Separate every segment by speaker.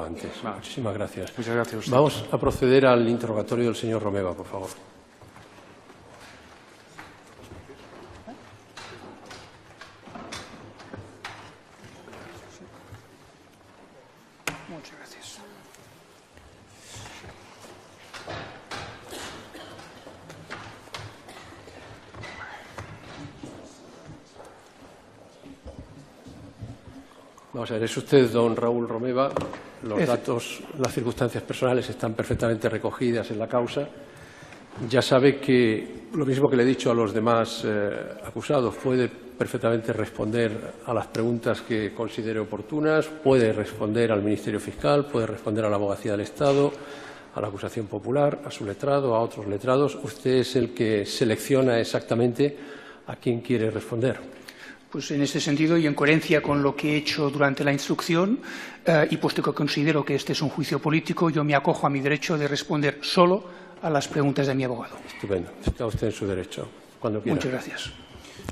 Speaker 1: Antes. Muchísimas gracias.
Speaker 2: Muchas gracias a usted.
Speaker 1: Vamos a proceder al interrogatorio del señor Romeva, por favor.
Speaker 2: Muchas gracias.
Speaker 1: Vamos a ver, es usted don Raúl Romeva. Los datos, las circunstancias personales están perfectamente recogidas en la causa. Ya sabe que, lo mismo que le he dicho a los demás acusados, puede perfectamente responder a las preguntas que considere oportunas, puede responder al Ministerio Fiscal, puede responder a la Abogacía del Estado, a la acusación popular, a su letrado, a otros letrados. Usted es el que selecciona exactamente a quién quiere responder.
Speaker 2: Pues en este sentido y en coherencia con lo que he hecho durante la instrucción y puesto que considero que este es un juicio político, yo me acojo a mi derecho de responder solo a las preguntas de mi abogado.
Speaker 1: Estupendo. Está usted en su derecho. Cuando quiera.
Speaker 2: Muchas gracias.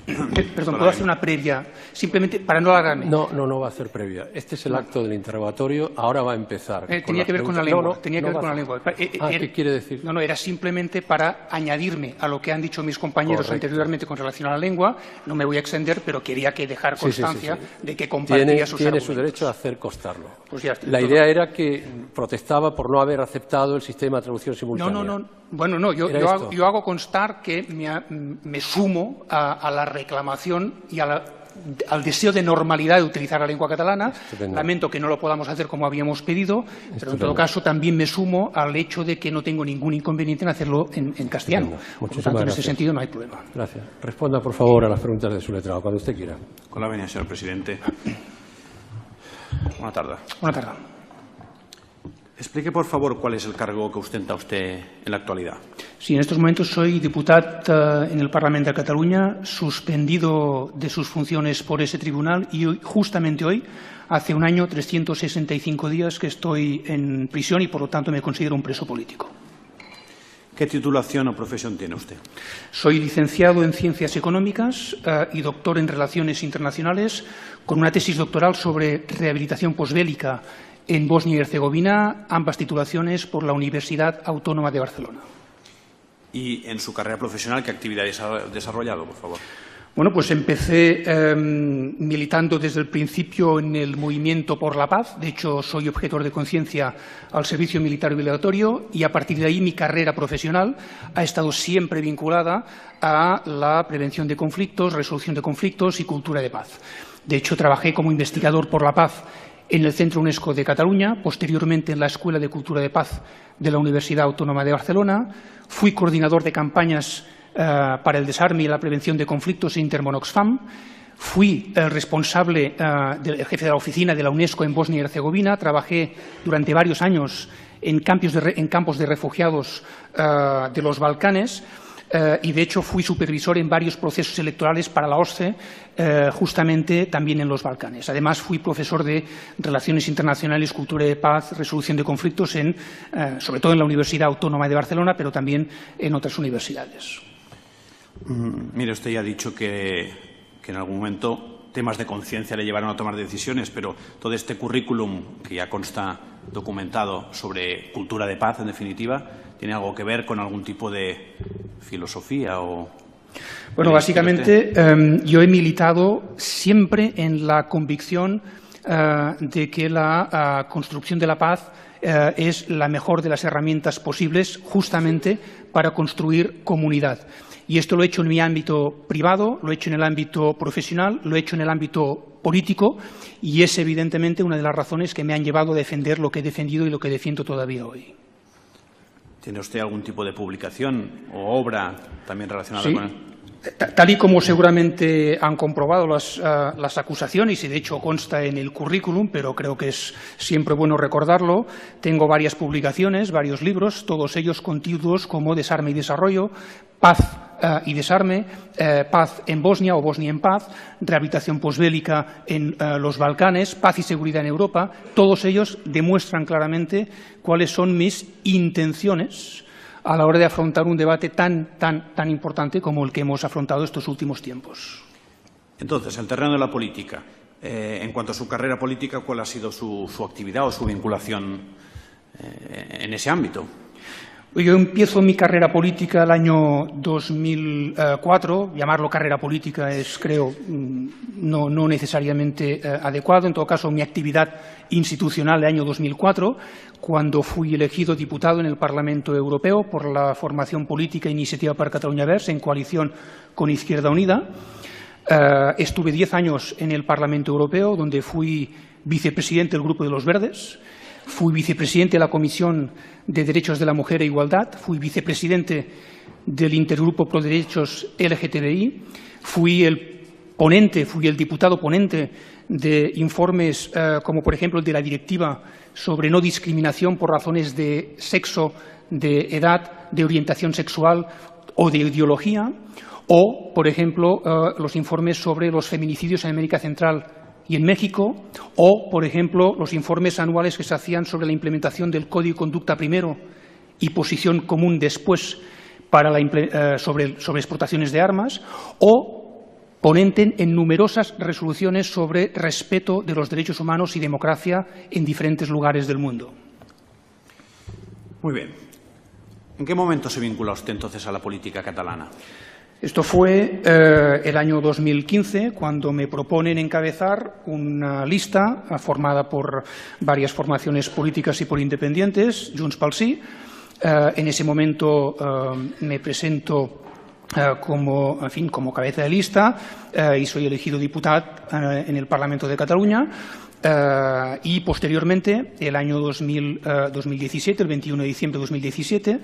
Speaker 2: Perdón, ¿puedo hacer una previa? Simplemente para no alargarme.
Speaker 1: No va a hacer previa. Este es el acto del interrogatorio. Ahora va a empezar.
Speaker 2: Tenía que ver con la lengua. Tenía que ver con la lengua.
Speaker 1: ¿Qué quiere decir?
Speaker 2: No, era simplemente para añadirme a lo que han dicho mis compañeros anteriormente con relación a la lengua. No me voy a extender, pero quería que dejar constancia de que compartía sus argumentos.
Speaker 1: Tiene su derecho a hacer constarlo.
Speaker 2: Pues ya está.
Speaker 1: La idea era que protestaba por no haber aceptado el sistema de traducción simultánea.
Speaker 2: No. Bueno, no, yo hago constar que me sumo a la reclamación y al deseo de normalidad de utilizar la lengua catalana.
Speaker 1: Estupendo.
Speaker 2: Lamento que no lo podamos hacer como habíamos pedido, pero en todo caso también me sumo al hecho de que no tengo ningún inconveniente en hacerlo en castellano. Por lo tanto, en ese sentido no hay problema.
Speaker 1: Gracias. Responda, por favor, a las preguntas de su letrado, cuando usted quiera.
Speaker 3: Con la venia, señor presidente. Buenas tardes.
Speaker 2: Buenas tardes.
Speaker 3: Explique, por favor, cuál es el cargo que ostenta usted en la actualidad.
Speaker 2: Sí, en estos momentos soy diputat en el Parlament de Catalunya, suspendido de sus funciones por ese tribunal y justamente hoy, hace un año, 365 días que estoy en prisión y por lo tanto me considero un preso político.
Speaker 3: ¿Qué titulación o profesión tiene usted?
Speaker 2: Soy licenciado en Ciencias Económicas y doctor en Relaciones Internacionales con una tesis doctoral sobre rehabilitación posbélica en Bosnia y Herzegovina, ambas titulaciones por la Universidad Autónoma de Barcelona.
Speaker 3: ¿Y en su carrera profesional qué actividades ha desarrollado, por favor?
Speaker 2: Bueno, pues empecé militando desde el principio en el Movimiento por la Paz. De hecho, soy objetor de conciencia al servicio militar obligatorio y a partir de ahí mi carrera profesional ha estado siempre vinculada a la prevención de conflictos, resolución de conflictos y cultura de paz. De hecho, trabajé como investigador por la paz en el Centro UNESCO de Cataluña, posteriormente en la Escuela de Cultura de Paz de la Universidad Autónoma de Barcelona. Fui coordinador de campañas para el desarme y la prevención de conflictos en Intermón-Oxfam. Fui el responsable del jefe de la oficina de la UNESCO en Bosnia y Herzegovina. Trabajé durante varios años en campos de refugiados de los Balcanes. Y, de hecho, fui supervisor en varios procesos electorales para la OSCE, justamente también en los Balcanes. Además, fui profesor de Relaciones Internacionales, Cultura de Paz, Resolución de Conflictos, sobre todo en la Universidad Autónoma de Barcelona, pero también en otras universidades.
Speaker 3: Mire, usted ya ha dicho que en algún momento temas de conciencia le llevaron a tomar decisiones, pero todo este currículum que ya consta documentado sobre cultura de paz, en definitiva, ¿tiene algo que ver con algún tipo de filosofía o...?
Speaker 2: Bueno, básicamente yo he militado siempre en la convicción de que la construcción de la paz es la mejor de las herramientas posibles justamente para construir comunidad. Y esto lo he hecho en mi ámbito privado, lo he hecho en el ámbito profesional, lo he hecho en el ámbito político y es evidentemente una de las razones que me han llevado a defender lo que he defendido y lo que defiendo todavía hoy.
Speaker 3: ¿Tiene usted algún tipo de publicación o obra también relacionada con él?
Speaker 2: Tal y como seguramente han comprobado las acusaciones, y de hecho consta en el currículum, pero creo que es siempre bueno recordarlo, tengo varias publicaciones, varios libros, todos ellos contenidos como Desarme y Desarrollo, Paz y Desarme, Paz en Bosnia o Bosnia en Paz, Rehabilitación posbélica en los Balcanes, Paz y Seguridad en Europa. Todos ellos demuestran claramente cuáles son mis intenciones a la hora de afrontar un debate tan importante como el que hemos afrontado estos últimos tiempos.
Speaker 3: Entonces, en el terreno de la política, En cuanto a su carrera política, ¿cuál ha sido su actividad o su vinculación en ese ámbito?
Speaker 2: Yo empiezo mi carrera política el año 2004. Llamarlo carrera política es, creo, no necesariamente adecuado. En todo caso, mi actividad institucional el año 2004, cuando fui elegido diputado en el Parlamento Europeo por la formación política Iniciativa per Catalunya Verds en coalición con Izquierda Unida. Estuve 10 años en el Parlamento Europeo, donde fui vicepresidente del Grupo de los Verdes. Fui vicepresidente de la Comisión de Derechos de la Mujer e Igualdad, fui vicepresidente del Intergrupo Pro Derechos LGTBI, fui el diputado ponente de informes como, por ejemplo, el de la Directiva sobre no discriminación por razones de sexo, de edad, de orientación sexual o de ideología, o, por ejemplo, los informes sobre los feminicidios en América Central y en México, o, por ejemplo, los informes anuales que se hacían sobre la implementación del Código de Conducta primero y Posición Común después sobre exportaciones de armas, o ponente en numerosas resoluciones sobre respeto de los derechos humanos y democracia en diferentes lugares del mundo.
Speaker 3: Muy bien. ¿En qué momento se vincula usted entonces a la política catalana?
Speaker 2: Esto fue el año 2015, cuando me proponen encabezar una lista formada por varias formaciones políticas y por independientes, Junts pel Sí. En ese momento me presento como cabeza de lista y soy elegido diputado en el Parlamento de Cataluña. Y posteriormente, el año 2017, el 21 de diciembre de 2017,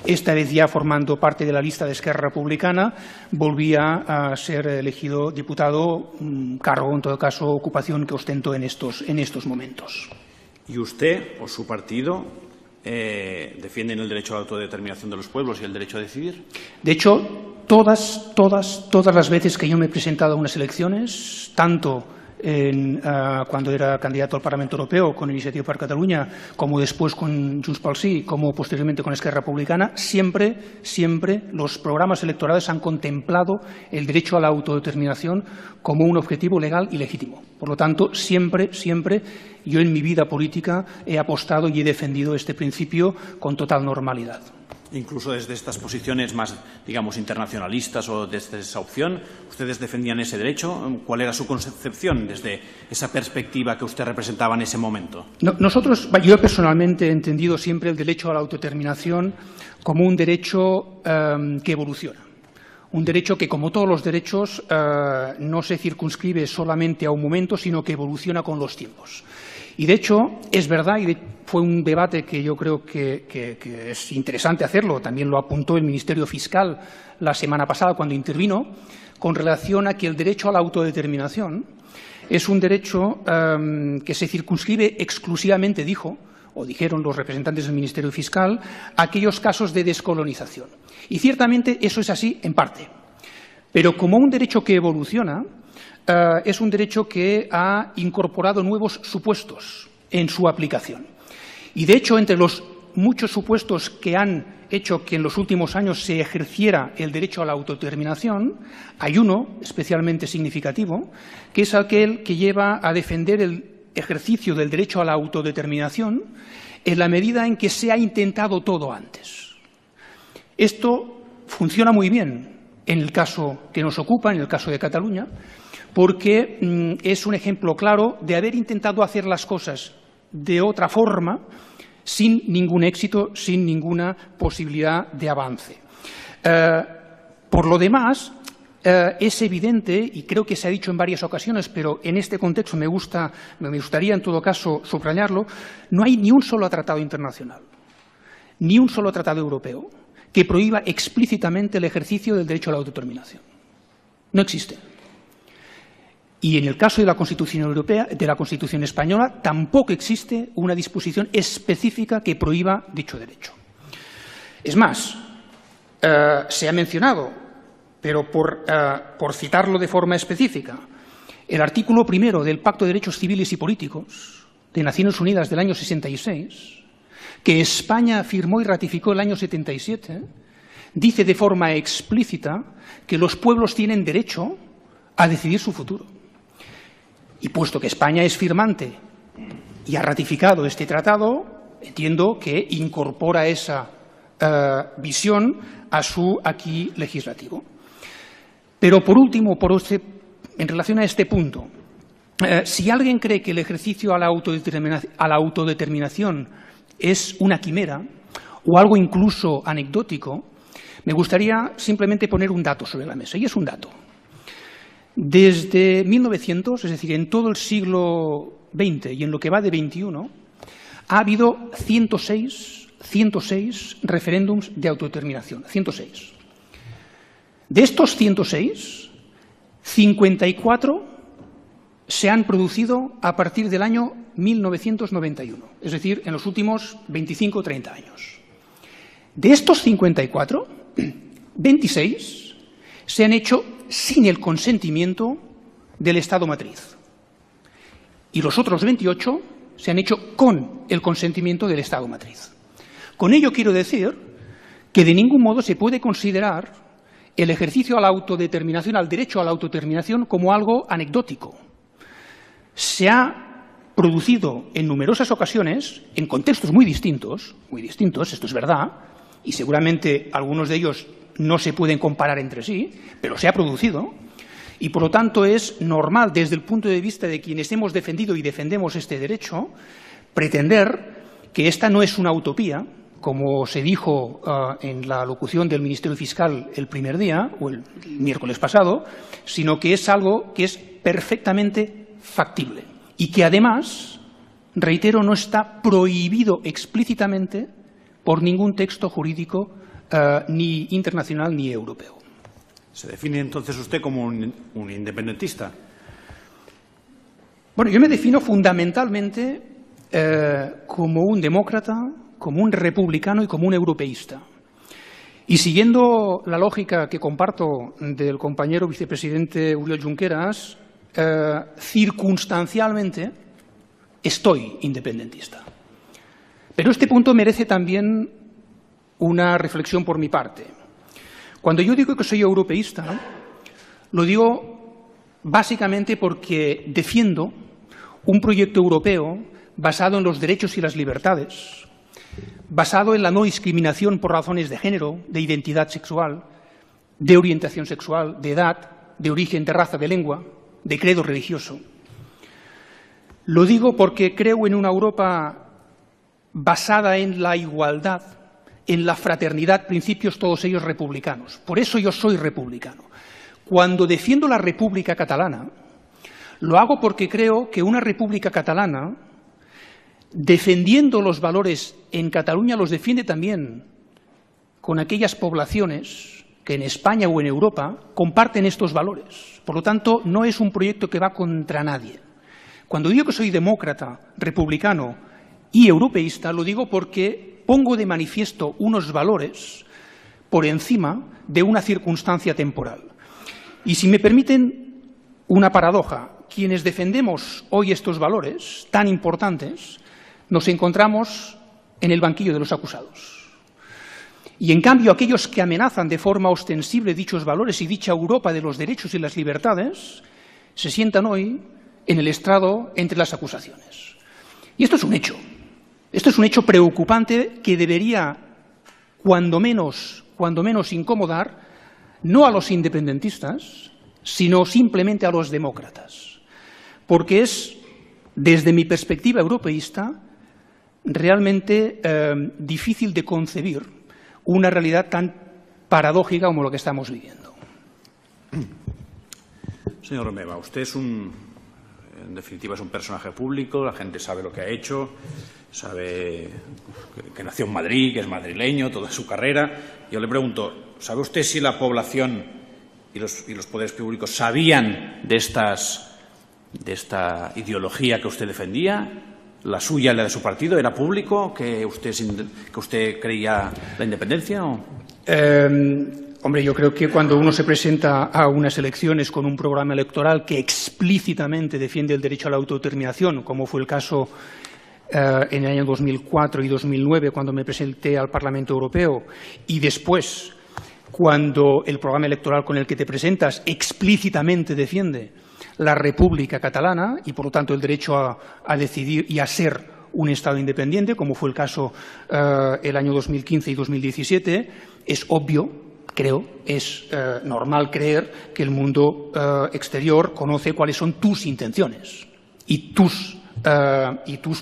Speaker 2: esta vez ya formando parte de la lista de Esquerra Republicana, volví a ser elegido diputado, cargo, en todo caso, ocupación que ostento en estos momentos.
Speaker 3: ¿Y usted o su partido defienden el derecho a la autodeterminación de los pueblos y el derecho a decidir?
Speaker 2: De hecho, todas las veces que yo me he presentado a unas elecciones, tanto cuando era candidato al Parlamento Europeo con Iniciativa per Catalunya, como después con Junts pel Sí, como posteriormente con Esquerra Republicana, siempre los programas electorales han contemplado el derecho a la autodeterminación como un objetivo legal y legítimo. Por lo tanto, siempre yo en mi vida política he apostado y he defendido este principio con total normalidad.
Speaker 3: Incluso desde estas posiciones más, digamos, internacionalistas o desde esa opción, ¿ustedes defendían ese derecho? ¿Cuál era su concepción desde esa perspectiva que usted representaba en ese momento?
Speaker 2: Yo personalmente he entendido siempre el derecho a la autodeterminación como un derecho que evoluciona. Un derecho que, como todos los derechos, no se circunscribe solamente a un momento, sino que evoluciona con los tiempos. Y, de hecho, es verdad, y fue un debate que yo creo que es interesante hacerlo, también lo apuntó el Ministerio Fiscal la semana pasada cuando intervino, con relación a que el derecho a la autodeterminación es un derecho que se circunscribe exclusivamente, dijeron los representantes del Ministerio Fiscal, a aquellos casos de descolonización. Y ciertamente eso es así en parte, pero como un derecho que evoluciona, es un derecho que ha incorporado nuevos supuestos en su aplicación. Y, de hecho, entre los muchos supuestos que han hecho que en los últimos años se ejerciera el derecho a la autodeterminación, hay uno especialmente significativo, que es aquel que lleva a defender el ejercicio del derecho a la autodeterminación en la medida en que se ha intentado todo antes. Esto funciona muy bien en el caso que nos ocupa, en el caso de Cataluña, porque es un ejemplo claro de haber intentado hacer las cosas de otra forma sin ningún éxito, sin ninguna posibilidad de avance. Por lo demás, es evidente, y creo que se ha dicho en varias ocasiones, pero en este contexto me gustaría en todo caso subrayarlo, no hay ni un solo tratado internacional, ni un solo tratado europeo que prohíba explícitamente el ejercicio del derecho a la autodeterminación. No existe. Y en el caso de la Constitución Europea, de la Constitución Española, tampoco existe una disposición específica que prohíba dicho derecho. Es más, se ha mencionado, pero por citarlo de forma específica, el artículo 1 del Pacto de Derechos Civiles y Políticos de Naciones Unidas del año 66, que España firmó y ratificó el año 77, dice de forma explícita que los pueblos tienen derecho a decidir su futuro. Y puesto que España es firmante y ha ratificado este tratado, entiendo que incorpora esa visión a su aquis legislativo. Pero, por último, en relación a este punto, si alguien cree que el ejercicio a la autodeterminación es una quimera o algo incluso anecdótico, me gustaría simplemente poner un dato sobre la mesa, y es un dato. Desde 1900, es decir, en todo el siglo XX y en lo que va de XXI, ha habido 106 referéndums de autodeterminación, 106. De estos 106, 54 se han producido a partir del año 1991, es decir, en los últimos 25 o 30 años. De estos 54, 26 se han hecho sin el consentimiento del Estado matriz y los otros 28 se han hecho con el consentimiento del Estado matriz. Con ello quiero decir que de ningún modo se puede considerar el ejercicio a la autodeterminación, al derecho a la autodeterminación, como algo anecdótico. Se ha producido en numerosas ocasiones, en contextos muy distintos, esto es verdad, y seguramente algunos de ellos no se pueden comparar entre sí, pero se ha producido, y por lo tanto es normal desde el punto de vista de quienes hemos defendido y defendemos este derecho, pretender que esta no es una utopía, como se dijo en la locución del Ministerio Fiscal el primer día, o el miércoles pasado, sino que es algo que es perfectamente factible y que además, reitero, no está prohibido explícitamente por ningún texto jurídico ni internacional ni europeo.
Speaker 3: ¿Se define entonces usted como un independentista?
Speaker 2: Bueno, yo me defino fundamentalmente como un demócrata, como un republicano y como un europeísta. Y siguiendo la lógica que comparto del compañero vicepresidente Oriol Junqueras, circunstancialmente estoy independentista. Pero este punto merece también una reflexión por mi parte. Cuando yo digo que soy europeísta, lo digo básicamente porque defiendo un proyecto europeo basado en los derechos y las libertades, basado en la no discriminación por razones de género, de identidad sexual, de orientación sexual, de edad, de origen, de raza, de lengua, de credo religioso. Lo digo porque creo en una Europa basada en la igualdad, en la fraternidad, principios todos ellos republicanos. Por eso yo soy republicano. Cuando defiendo la República Catalana, lo hago porque creo que una República Catalana, defendiendo los valores en Cataluña, los defiende también con aquellas poblaciones que en España o en Europa comparten estos valores. Por lo tanto, no es un proyecto que va contra nadie. Cuando digo que soy demócrata, republicano y europeísta, lo digo porque pongo de manifiesto unos valores por encima de una circunstancia temporal. Y si me permiten una paradoja, quienes defendemos hoy estos valores tan importantes, nos encontramos en el banquillo de los acusados. Y en cambio aquellos que amenazan de forma ostensible dichos valores y dicha Europa de los derechos y las libertades, se sientan hoy en el estrado entre las acusaciones. Y esto es un hecho. Esto es un hecho preocupante que debería, cuando menos incomodar, no a los independentistas, sino simplemente a los demócratas. Porque es, desde mi perspectiva europeísta, realmente difícil de concebir una realidad tan paradójica como lo que estamos viviendo.
Speaker 3: Señor Romeva, usted es en definitiva es un personaje público, la gente sabe lo que ha hecho, sabe que nació en Madrid, que es madrileño, toda su carrera. Yo le pregunto, ¿sabe usted si la población y los poderes públicos sabían de esta ideología que usted defendía? ¿La suya y la de su partido? ¿Era público que usted creía la independencia? ¿O?
Speaker 2: Hombre, yo creo que cuando uno se presenta a unas elecciones con un programa electoral que explícitamente defiende el derecho a la autodeterminación, como fue el caso en el año 2004 y 2009, cuando me presenté al Parlamento Europeo, y después, cuando el programa electoral con el que te presentas explícitamente defiende la República Catalana y, por lo tanto, el derecho a decidir y a ser un Estado independiente, como fue el caso el año 2015 y 2017, es obvio, creo, es normal creer que el mundo exterior conoce cuáles son tus intenciones y tus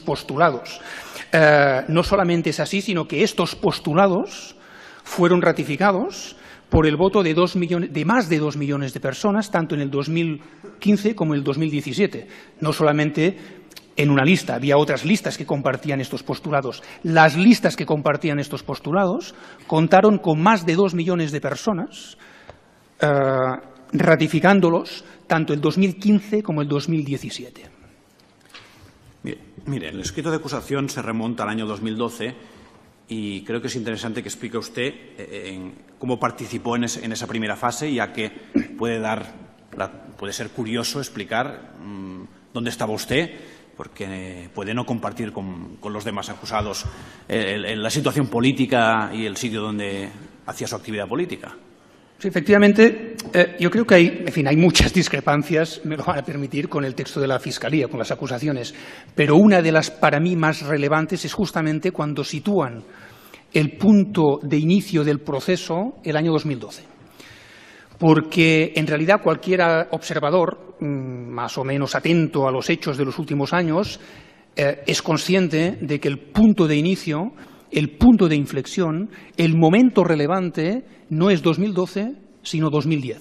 Speaker 2: postulados. No solamente es así, sino que estos postulados fueron ratificados por el voto de más de 2 millones de personas, tanto en el 2015 como en el 2017. No solamente en una lista, había otras listas que compartían estos postulados. Las listas que compartían estos postulados contaron con más de 2 millones de personas ratificándolos tanto el 2015 como el 2017.
Speaker 3: Mire, el escrito de acusación se remonta al año 2012 y creo que es interesante que explique usted cómo participó en esa primera fase, ya que puede ser curioso explicar dónde estaba usted, porque puede no compartir con los demás acusados la situación política y el sitio donde hacía su actividad política.
Speaker 2: Sí, efectivamente, yo creo que hay muchas discrepancias, me lo van a permitir, con el texto de la Fiscalía, con las acusaciones, pero una de las para mí más relevantes es justamente cuando sitúan el punto de inicio del proceso el año 2012. Porque en realidad cualquier observador, más o menos atento a los hechos de los últimos años, es consciente de que el punto de inicio, el punto de inflexión, el momento relevante no es 2012, sino 2010.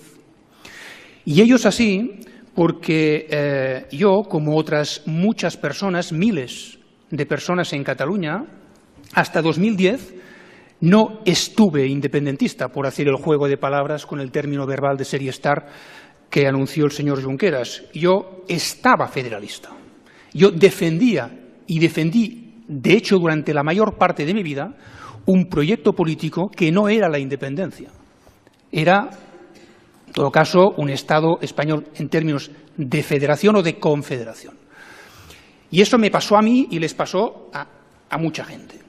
Speaker 2: Y ello es así porque yo, como otras muchas personas, miles de personas en Cataluña, hasta 2010 no estuve independentista, por hacer el juego de palabras con el término verbal de serie star que anunció el señor Junqueras. Yo estaba federalista. Yo defendía y defendí, de hecho, durante la mayor parte de mi vida, un proyecto político que no era la independencia. Era, en todo caso, un Estado español en términos de federación o de confederación. Y eso me pasó a mí y les pasó a mucha gente.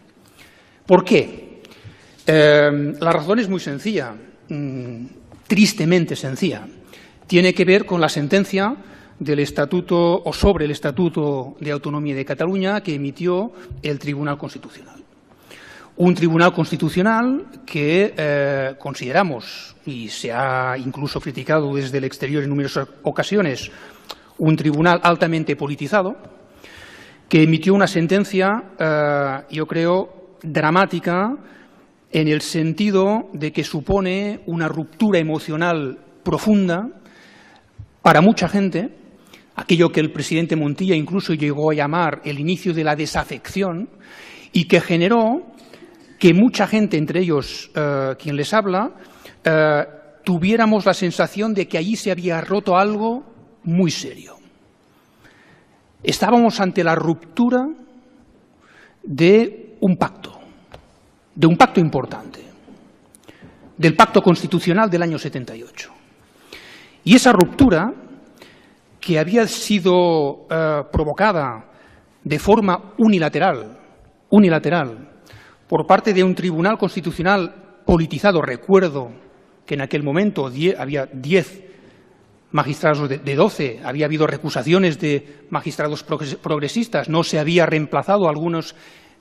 Speaker 2: ¿Por qué? La razón es muy sencilla, tristemente sencilla. Tiene que ver con la sentencia del Estatuto o sobre el Estatuto de Autonomía de Cataluña que emitió el Tribunal Constitucional. Un Tribunal Constitucional que consideramos, y se ha incluso criticado desde el exterior en numerosas ocasiones, un tribunal altamente politizado, que emitió una sentencia, yo creo, dramática, en el sentido de que supone una ruptura emocional profunda para mucha gente, aquello que el presidente Montilla incluso llegó a llamar el inicio de la desafección, y que generó que mucha gente, entre ellos quien les habla, tuviéramos la sensación de que allí se había roto algo muy serio. Estábamos ante la ruptura de un pacto importante, del pacto constitucional del año 78. Y esa ruptura, que había sido provocada de forma unilateral por parte de un tribunal constitucional politizado, recuerdo que en aquel momento había 10 magistrados de 12, había habido recusaciones de magistrados progresistas, no se había reemplazado a algunos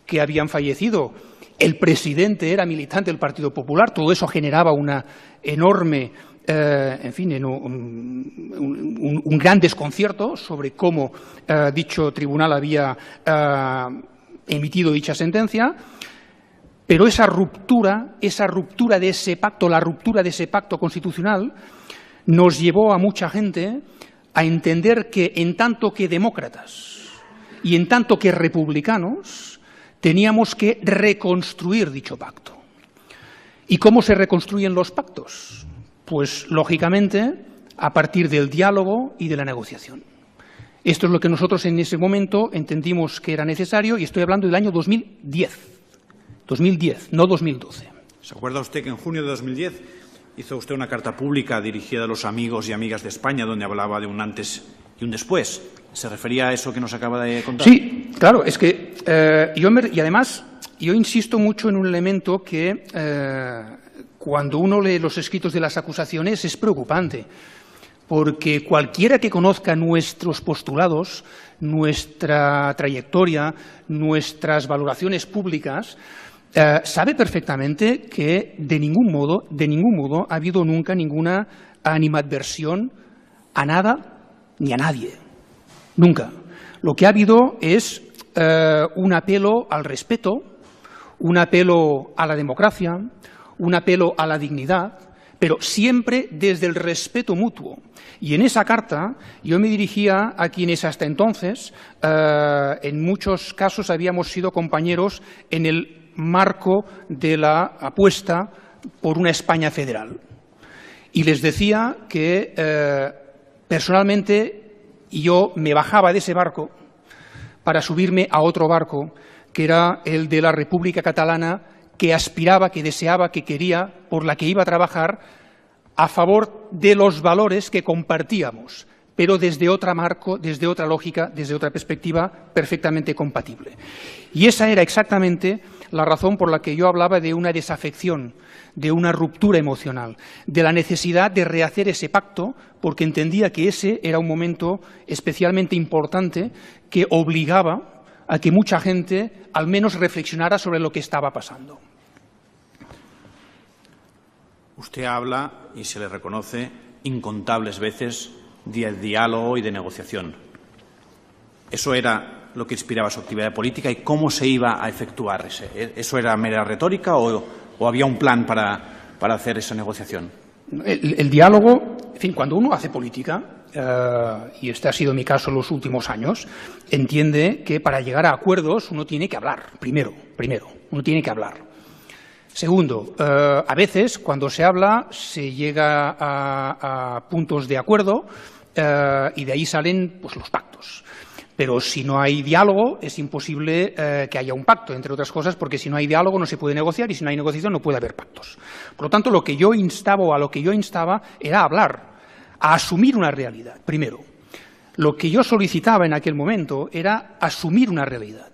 Speaker 2: que habían fallecido, el presidente era militante del Partido Popular, todo eso generaba una enorme, un gran desconcierto sobre cómo dicho tribunal había emitido dicha sentencia, pero esa ruptura de ese pacto, la ruptura de ese pacto constitucional, nos llevó a mucha gente a entender que en tanto que demócratas y en tanto que republicanos teníamos que reconstruir dicho pacto. ¿Y cómo se reconstruyen los pactos? Pues, lógicamente, a partir del diálogo y de la negociación. Esto es lo que nosotros en ese momento entendimos que era necesario, y estoy hablando del año 2010, no 2012.
Speaker 3: ¿Se acuerda usted que en junio de 2010 hizo usted una carta pública dirigida a los amigos y amigas de España donde hablaba de un antes y un después? ¿Se refería a eso que nos acaba de contar?
Speaker 2: Sí, claro, es que y además yo insisto mucho en un elemento que cuando uno lee los escritos de las acusaciones es preocupante, porque cualquiera que conozca nuestros postulados, nuestra trayectoria, nuestras valoraciones públicas, sabe perfectamente que de ningún modo ha habido nunca ninguna animadversión a nada ni a nadie. Nunca. Lo que ha habido es un apelo al respeto, un apelo a la democracia, un apelo a la dignidad, pero siempre desde el respeto mutuo. Y en esa carta yo me dirigía a quienes hasta entonces, en muchos casos, habíamos sido compañeros en el marco de la apuesta por una España federal. Y les decía que personalmente yo me bajaba de ese barco para subirme a otro barco, que era el de la República Catalana, que aspiraba, que deseaba, que quería, por la que iba a trabajar a favor de los valores que compartíamos, pero desde otro marco, desde otra lógica, desde otra perspectiva perfectamente compatible. Y esa era exactamente la razón por la que yo hablaba de una desafección, de una ruptura emocional, de la necesidad de rehacer ese pacto, porque entendía que ese era un momento especialmente importante que obligaba a que mucha gente al menos reflexionara sobre lo que estaba pasando.
Speaker 3: Usted habla, y se le reconoce, incontables veces de diálogo y de negociación. ¿Eso era lo que inspiraba su actividad política y cómo se iba a efectuar? ¿Eso era mera retórica o había un plan para hacer esa negociación?
Speaker 2: El diálogo, en fin, cuando uno hace política, y este ha sido mi caso en los últimos años, entiende que para llegar a acuerdos uno tiene que hablar, primero, uno tiene que hablar. Segundo, a veces cuando se habla se llega a puntos de acuerdo y de ahí salen pues, los pactos. Pero si no hay diálogo es imposible que haya un pacto, entre otras cosas, porque si no hay diálogo no se puede negociar y si no hay negociación no puede haber pactos. Por lo tanto, lo que yo instaba era hablar, a asumir una realidad, primero. Lo que yo solicitaba en aquel momento era asumir una realidad.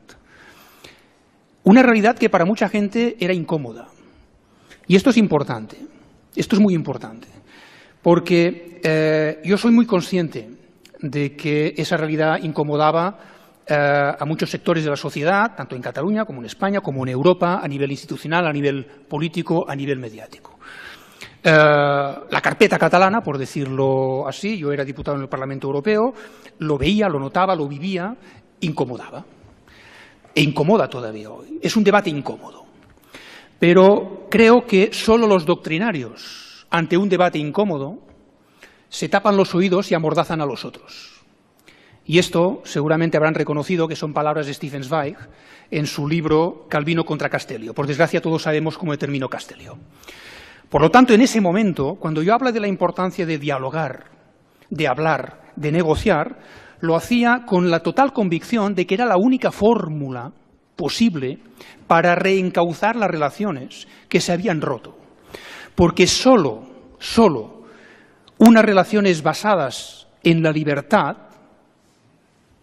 Speaker 2: Una realidad que para mucha gente era incómoda. Y esto es importante, esto es muy importante, porque yo soy muy consciente de que esa realidad incomodaba a muchos sectores de la sociedad, tanto en Cataluña como en España, como en Europa, a nivel institucional, a nivel político, a nivel mediático. La carpeta catalana, por decirlo así, yo era diputado en el Parlamento Europeo, lo veía, lo notaba, lo vivía, incomodaba. E incomoda todavía hoy. Es un debate incómodo. Pero creo que solo los doctrinarios, ante un debate incómodo, se tapan los oídos y amordazan a los otros. Y esto seguramente habrán reconocido que son palabras de Stefan Zweig en su libro Calvino contra Castellio. Por desgracia todos sabemos cómo terminó Castellio. Por lo tanto, en ese momento, cuando yo hablo de la importancia de dialogar, de hablar, de negociar, lo hacía con la total convicción de que era la única fórmula posible para reencauzar las relaciones que se habían roto. Porque solo unas relaciones basadas en la libertad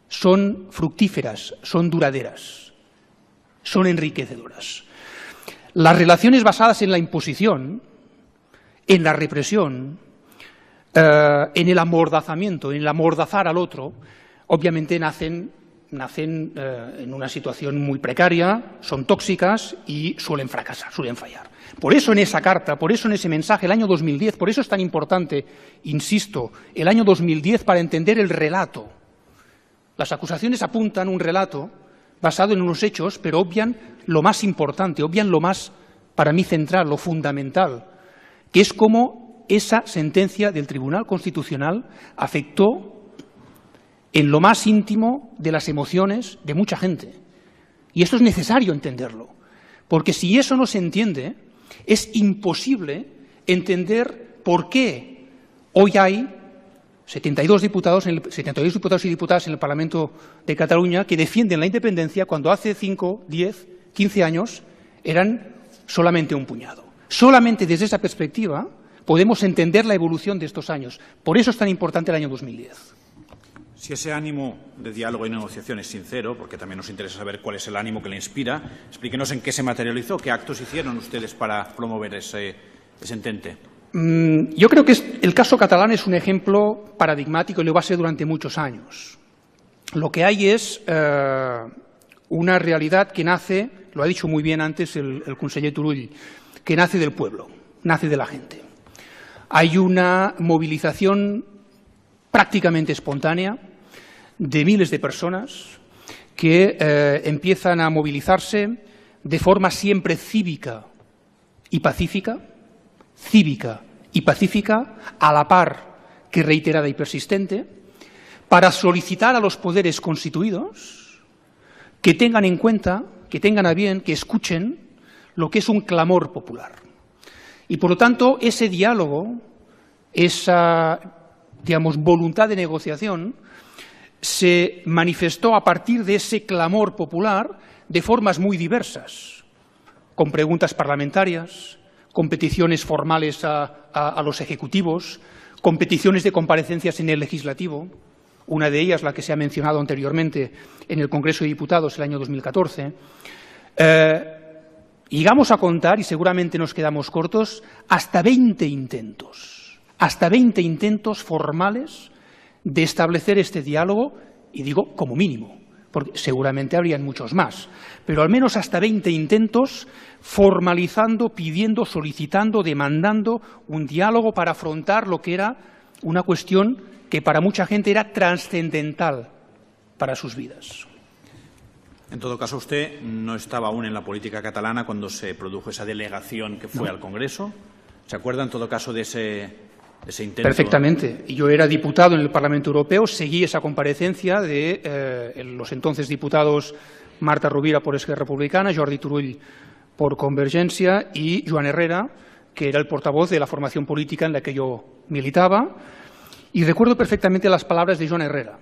Speaker 2: son fructíferas, son duraderas, son enriquecedoras. Las relaciones basadas en la imposición, en la represión, en el amordazamiento, en el amordazar al otro, obviamente nacen en una situación muy precaria, son tóxicas y suelen fracasar, suelen fallar. Por eso en esa carta, por eso en ese mensaje, el año 2010, por eso es tan importante, insisto, el año 2010 para entender el relato. Las acusaciones apuntan un relato basado en unos hechos, pero obvian lo más importante, obvian lo más, para mí, central, lo fundamental, que es cómo esa sentencia del Tribunal Constitucional afectó en lo más íntimo de las emociones de mucha gente. Y esto es necesario entenderlo, porque si eso no se entiende, es imposible entender por qué hoy hay 72 diputados y diputadas en el Parlamento de Cataluña que defienden la independencia cuando hace 5, 10, 15 años eran solamente un puñado. Solamente desde esa perspectiva podemos entender la evolución de estos años. Por eso es tan importante el año 2010.
Speaker 3: Si ese ánimo de diálogo y negociación es sincero, porque también nos interesa saber cuál es el ánimo que le inspira, explíquenos en qué se materializó, qué actos hicieron ustedes para promover ese entente.
Speaker 2: Yo creo que el caso catalán es un ejemplo paradigmático y lo va a ser durante muchos años. Lo que hay es una realidad que nace, lo ha dicho muy bien antes el conseller Turull, que nace del pueblo, nace de la gente. Hay una movilización prácticamente espontánea de miles de personas que empiezan a movilizarse de forma siempre cívica y pacífica, a la par que reiterada y persistente, para solicitar a los poderes constituidos que tengan en cuenta, que tengan a bien, que escuchen lo que es un clamor popular. Y, por lo tanto, ese diálogo, esa, digamos, voluntad de negociación, se manifestó a partir de ese clamor popular de formas muy diversas, con preguntas parlamentarias, con peticiones formales a los ejecutivos, con peticiones de comparecencias en el legislativo, una de ellas la que se ha mencionado anteriormente en el Congreso de Diputados el año 2014. Llegamos a contar, y seguramente nos quedamos cortos, hasta 20 intentos formales de establecer este diálogo, y digo como mínimo, porque seguramente habrían muchos más, pero al menos hasta 20 intentos formalizando, pidiendo, solicitando, demandando un diálogo para afrontar lo que era una cuestión que para mucha gente era trascendental para sus vidas.
Speaker 3: En todo caso, usted no estaba aún en la política catalana cuando se produjo esa delegación que fue al Congreso. ¿Se acuerda, en todo caso, de ese intento? Perfectamente.
Speaker 2: Yo era diputado en el Parlamento Europeo, seguí esa comparecencia de los entonces diputados Marta Rovira por Esquerra Republicana, Jordi Turull por Convergencia y Joan Herrera, que era el portavoz de la formación política en la que yo militaba. Y recuerdo perfectamente las palabras de Joan Herrera.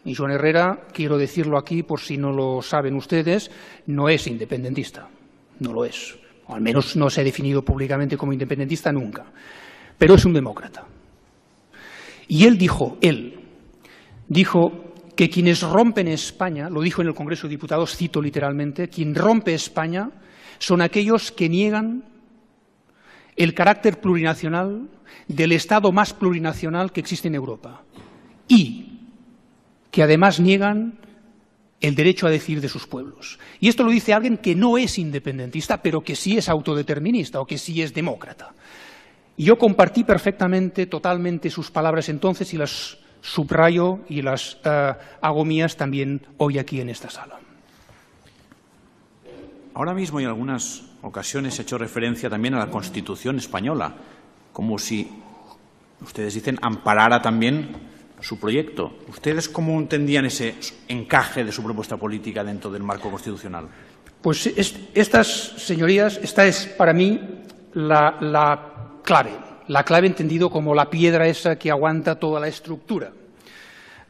Speaker 2: Y Joan Herrera, quiero decirlo aquí por si no lo saben ustedes, no es independentista, no lo es. O al menos no se ha definido públicamente como independentista nunca. Pero es un demócrata. Y él dijo que quienes rompen España, lo dijo en el Congreso de Diputados, cito literalmente, quien rompe España son aquellos que niegan el carácter plurinacional del Estado más plurinacional que existe en Europa y que además niegan el derecho a decidir de sus pueblos. Y esto lo dice alguien que no es independentista, pero que sí es autodeterminista o que sí es demócrata. Y yo compartí perfectamente, totalmente sus palabras entonces y las subrayo y las hago mías también hoy aquí en esta sala.
Speaker 3: Ahora mismo y en algunas ocasiones he hecho referencia también a la Constitución española, como si, ustedes dicen, amparara también su proyecto. ¿Ustedes cómo entendían ese encaje de su propuesta política dentro del marco constitucional?
Speaker 2: Pues estas, señorías, esta es para mí la clave entendido como la piedra esa que aguanta toda la estructura.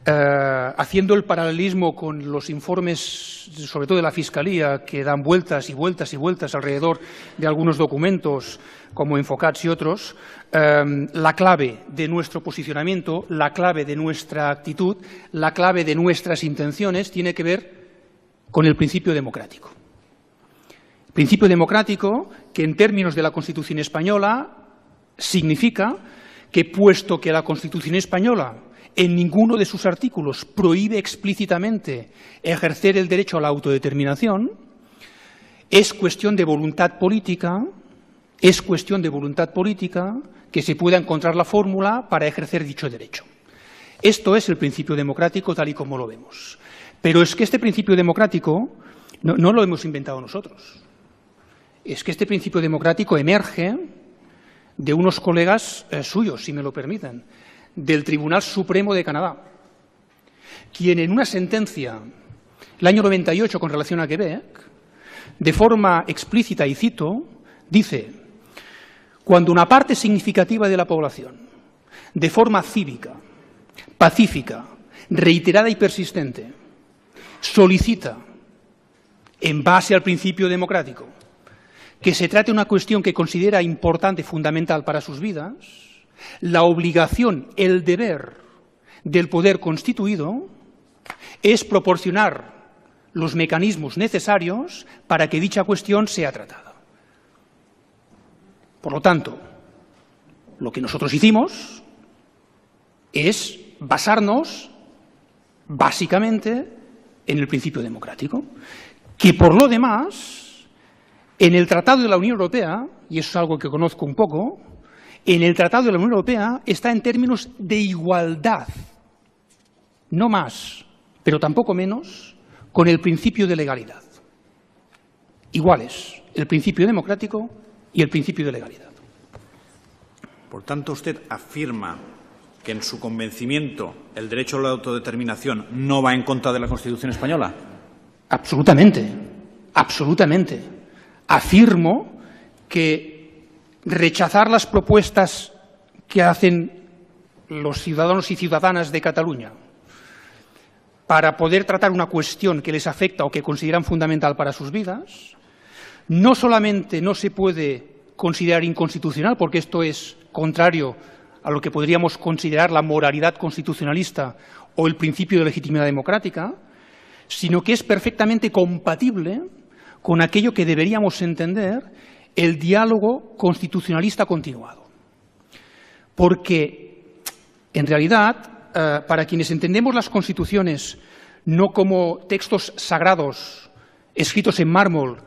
Speaker 2: Haciendo el paralelismo con los informes, sobre todo de la Fiscalía, que dan vueltas y vueltas y vueltas alrededor de algunos documentos, como Infocats y otros, la clave de nuestro posicionamiento, la clave de nuestra actitud, la clave de nuestras intenciones tiene que ver con el principio democrático. El principio democrático que en términos de la Constitución española significa que, puesto que la Constitución española en ninguno de sus artículos prohíbe explícitamente ejercer el derecho a la autodeterminación, es cuestión de voluntad política, que se pueda encontrar la fórmula para ejercer dicho derecho. Esto es el principio democrático tal y como lo vemos. Pero es que este principio democrático no lo hemos inventado nosotros. Es que este principio democrático emerge de unos colegas suyos, si me lo permiten, del Tribunal Supremo de Canadá, quien en una sentencia, el año 98 con relación a Quebec, de forma explícita, y cito, dice: cuando una parte significativa de la población, de forma cívica, pacífica, reiterada y persistente, solicita, en base al principio democrático, que se trate de una cuestión que considera importante, fundamental para sus vidas, la obligación, el deber del poder constituido es proporcionar los mecanismos necesarios para que dicha cuestión sea tratada. Por lo tanto, lo que nosotros hicimos es basarnos básicamente en el principio democrático, que por lo demás, en el Tratado de la Unión Europea, y eso es algo que conozco un poco, en el Tratado de la Unión Europea está en términos de igualdad, no más, pero tampoco menos, con el principio de legalidad. Iguales, el principio democrático y el principio de legalidad.
Speaker 3: Por tanto, usted afirma que en su convencimiento el derecho a la autodeterminación no va en contra de la Constitución española.
Speaker 2: Absolutamente, absolutamente. Afirmo que rechazar las propuestas que hacen los ciudadanos y ciudadanas de Cataluña para poder tratar una cuestión que les afecta o que consideran fundamental para sus vidas, no solamente no se puede considerar inconstitucional, porque esto es contrario a lo que podríamos considerar la moralidad constitucionalista o el principio de legitimidad democrática, sino que es perfectamente compatible con aquello que deberíamos entender el diálogo constitucionalista continuado. Porque, en realidad, para quienes entendemos las constituciones no como textos sagrados escritos en mármol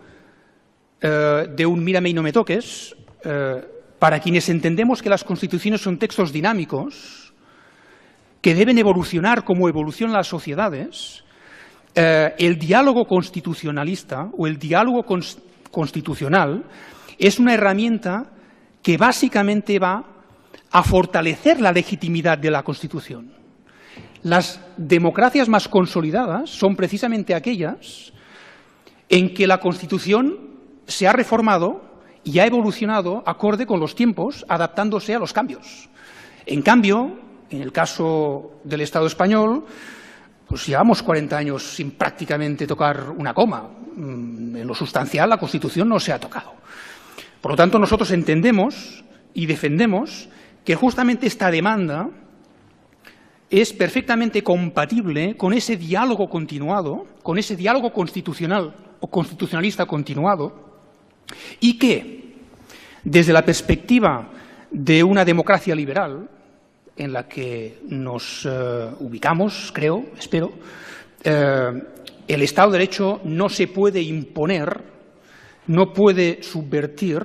Speaker 2: de un mírame y no me toques, para quienes entendemos que las constituciones son textos dinámicos que deben evolucionar como evolucionan las sociedades, el diálogo constitucionalista o el diálogo constitucional es una herramienta que básicamente va a fortalecer la legitimidad de la Constitución. Las democracias más consolidadas son precisamente aquellas en que la Constitución se ha reformado y ha evolucionado acorde con los tiempos, adaptándose a los cambios. En cambio, en el caso del Estado español, pues llevamos 40 años sin prácticamente tocar una coma. En lo sustancial, la Constitución no se ha tocado. Por lo tanto, nosotros entendemos y defendemos que justamente esta demanda es perfectamente compatible con ese diálogo continuado, con ese diálogo constitucional o constitucionalista continuado, y que, desde la perspectiva de una democracia liberal, en la que nos ubicamos, creo, espero, el Estado de Derecho no se puede imponer, no puede subvertir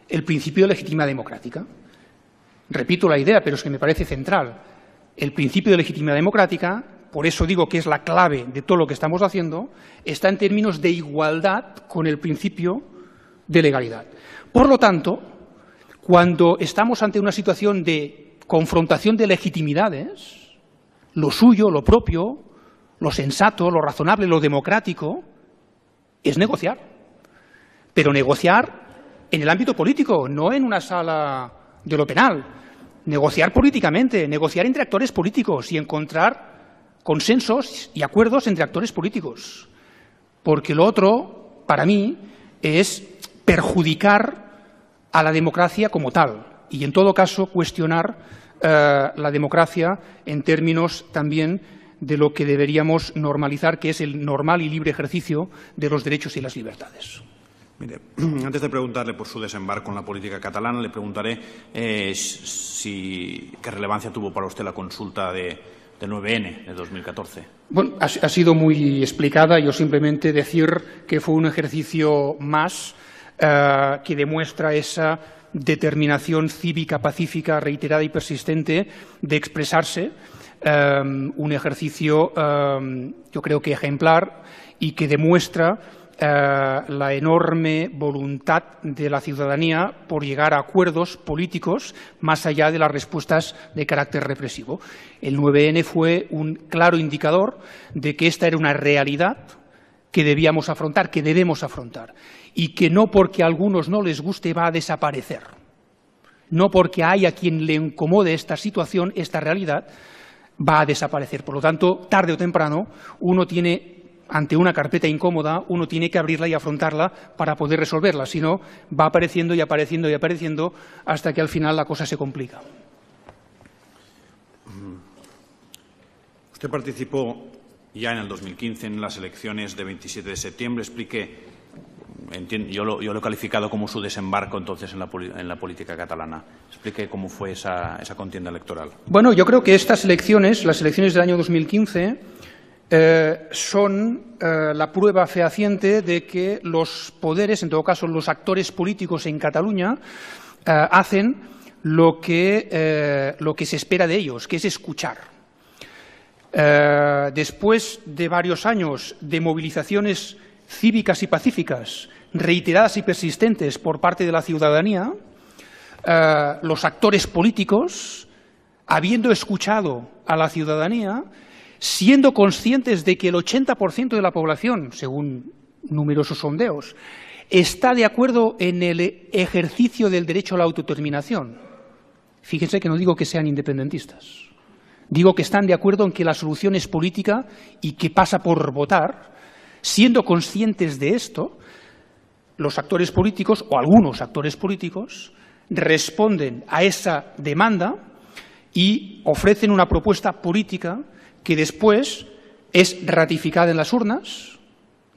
Speaker 2: el principio de legitimidad democrática. Repito la idea, pero es que me parece central. El principio de legitimidad democrática, por eso digo que es la clave de todo lo que estamos haciendo, está en términos de igualdad con el principio de legalidad. Por lo tanto, cuando estamos ante una situación de confrontación de legitimidades, lo suyo, lo propio, lo sensato, lo razonable, lo democrático, es negociar. Pero negociar en el ámbito político, no en una sala de lo penal. Negociar políticamente, negociar entre actores políticos y encontrar consensos y acuerdos entre actores políticos. Porque lo otro, para mí, es perjudicar a la democracia como tal y, en todo caso, cuestionar la democracia en términos también de lo que deberíamos normalizar, que es el normal y libre ejercicio de los derechos y las libertades.
Speaker 3: Mire, antes de preguntarle por su desembarco en la política catalana, le preguntaré qué relevancia tuvo para usted la consulta del 9N de 2014.
Speaker 2: Bueno, ha sido muy explicada. Yo simplemente decir que fue un ejercicio más que demuestra esa determinación cívica, pacífica, reiterada y persistente de expresarse. Un ejercicio, yo creo que ejemplar y que demuestra la enorme voluntad de la ciudadanía por llegar a acuerdos políticos más allá de las respuestas de carácter represivo. El 9N fue un claro indicador de que esta era una realidad que debíamos afrontar, que debemos afrontar, y que no porque a algunos no les guste va a desaparecer. No porque hay a quien le incomode esta situación, esta realidad, va a desaparecer. Por lo tanto, tarde o temprano, uno tiene, ante una carpeta incómoda, uno tiene que abrirla y afrontarla para poder resolverla. Si no, va apareciendo y apareciendo y apareciendo hasta que al final la cosa se complica.
Speaker 3: Usted participó ya en el 2015 en las elecciones de 27 de septiembre. Explique yo lo he calificado como su desembarco entonces en la política catalana. Explique cómo fue esa contienda electoral.
Speaker 2: Bueno, yo creo que estas elecciones, las elecciones del año 2015, son la prueba fehaciente de que los poderes, en todo caso los actores políticos en Cataluña, hacen lo que se espera de ellos, que es escuchar. Después de varios años de movilizaciones cívicas y pacíficas, reiteradas y persistentes por parte de la ciudadanía, los actores políticos, habiendo escuchado a la ciudadanía, siendo conscientes de que el 80% de la población, según numerosos sondeos, está de acuerdo en el ejercicio del derecho a la autodeterminación. Fíjense que no digo que sean independentistas, digo que están de acuerdo en que la solución es política y que pasa por votar. Siendo conscientes de esto, los actores políticos, o algunos actores políticos, responden a esa demanda y ofrecen una propuesta política que después es ratificada en las urnas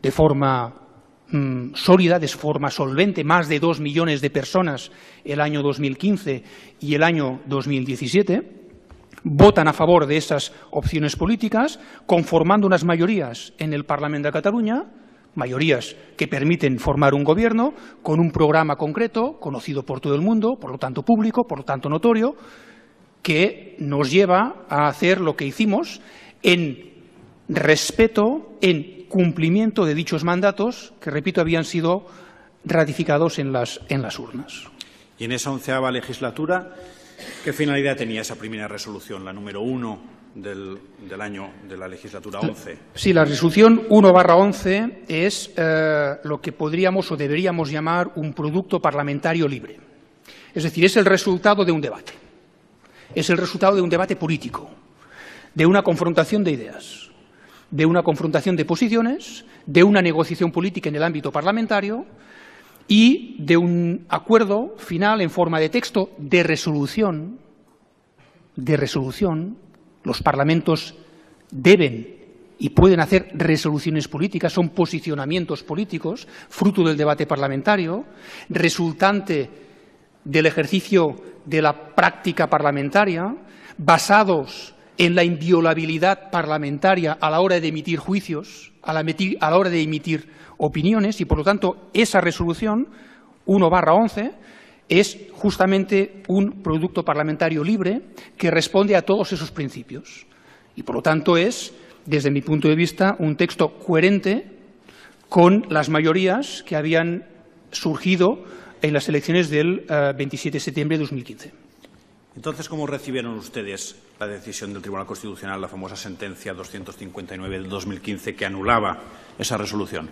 Speaker 2: de forma sólida, de forma solvente. Más de 2 millones de personas el año 2015 y el año 2017 votan a favor de esas opciones políticas, conformando unas mayorías en el Parlamento de Cataluña, mayorías que permiten formar un gobierno con un programa concreto, conocido por todo el mundo, por lo tanto público, por lo tanto notorio, que nos lleva a hacer lo que hicimos en respeto, en cumplimiento de dichos mandatos que, repito, habían sido ratificados en las urnas.
Speaker 3: Y en esa 11ª legislatura, ¿qué finalidad tenía esa primera resolución, la número 1 del año de la legislatura 11?
Speaker 2: Sí, la resolución 1/11 es lo que podríamos o deberíamos llamar un producto parlamentario libre. Es decir, es el resultado de un debate. Es el resultado de un debate político, de una confrontación de ideas, de una confrontación de posiciones, de una negociación política en el ámbito parlamentario y de un acuerdo final en forma de texto de resolución. Los parlamentos deben y pueden hacer resoluciones políticas, son posicionamientos políticos, fruto del debate parlamentario, resultante del ejercicio de la práctica parlamentaria, basados en la inviolabilidad parlamentaria a la hora de emitir juicios, a la hora de emitir opiniones, y por lo tanto esa resolución 1/11 es justamente un producto parlamentario libre que responde a todos esos principios y por lo tanto es, desde mi punto de vista, un texto coherente con las mayorías que habían surgido en las elecciones del 27 de septiembre de 2015.
Speaker 3: Entonces, ¿cómo recibieron ustedes la decisión del Tribunal Constitucional, la famosa sentencia 259 del 2015 que anulaba esa resolución?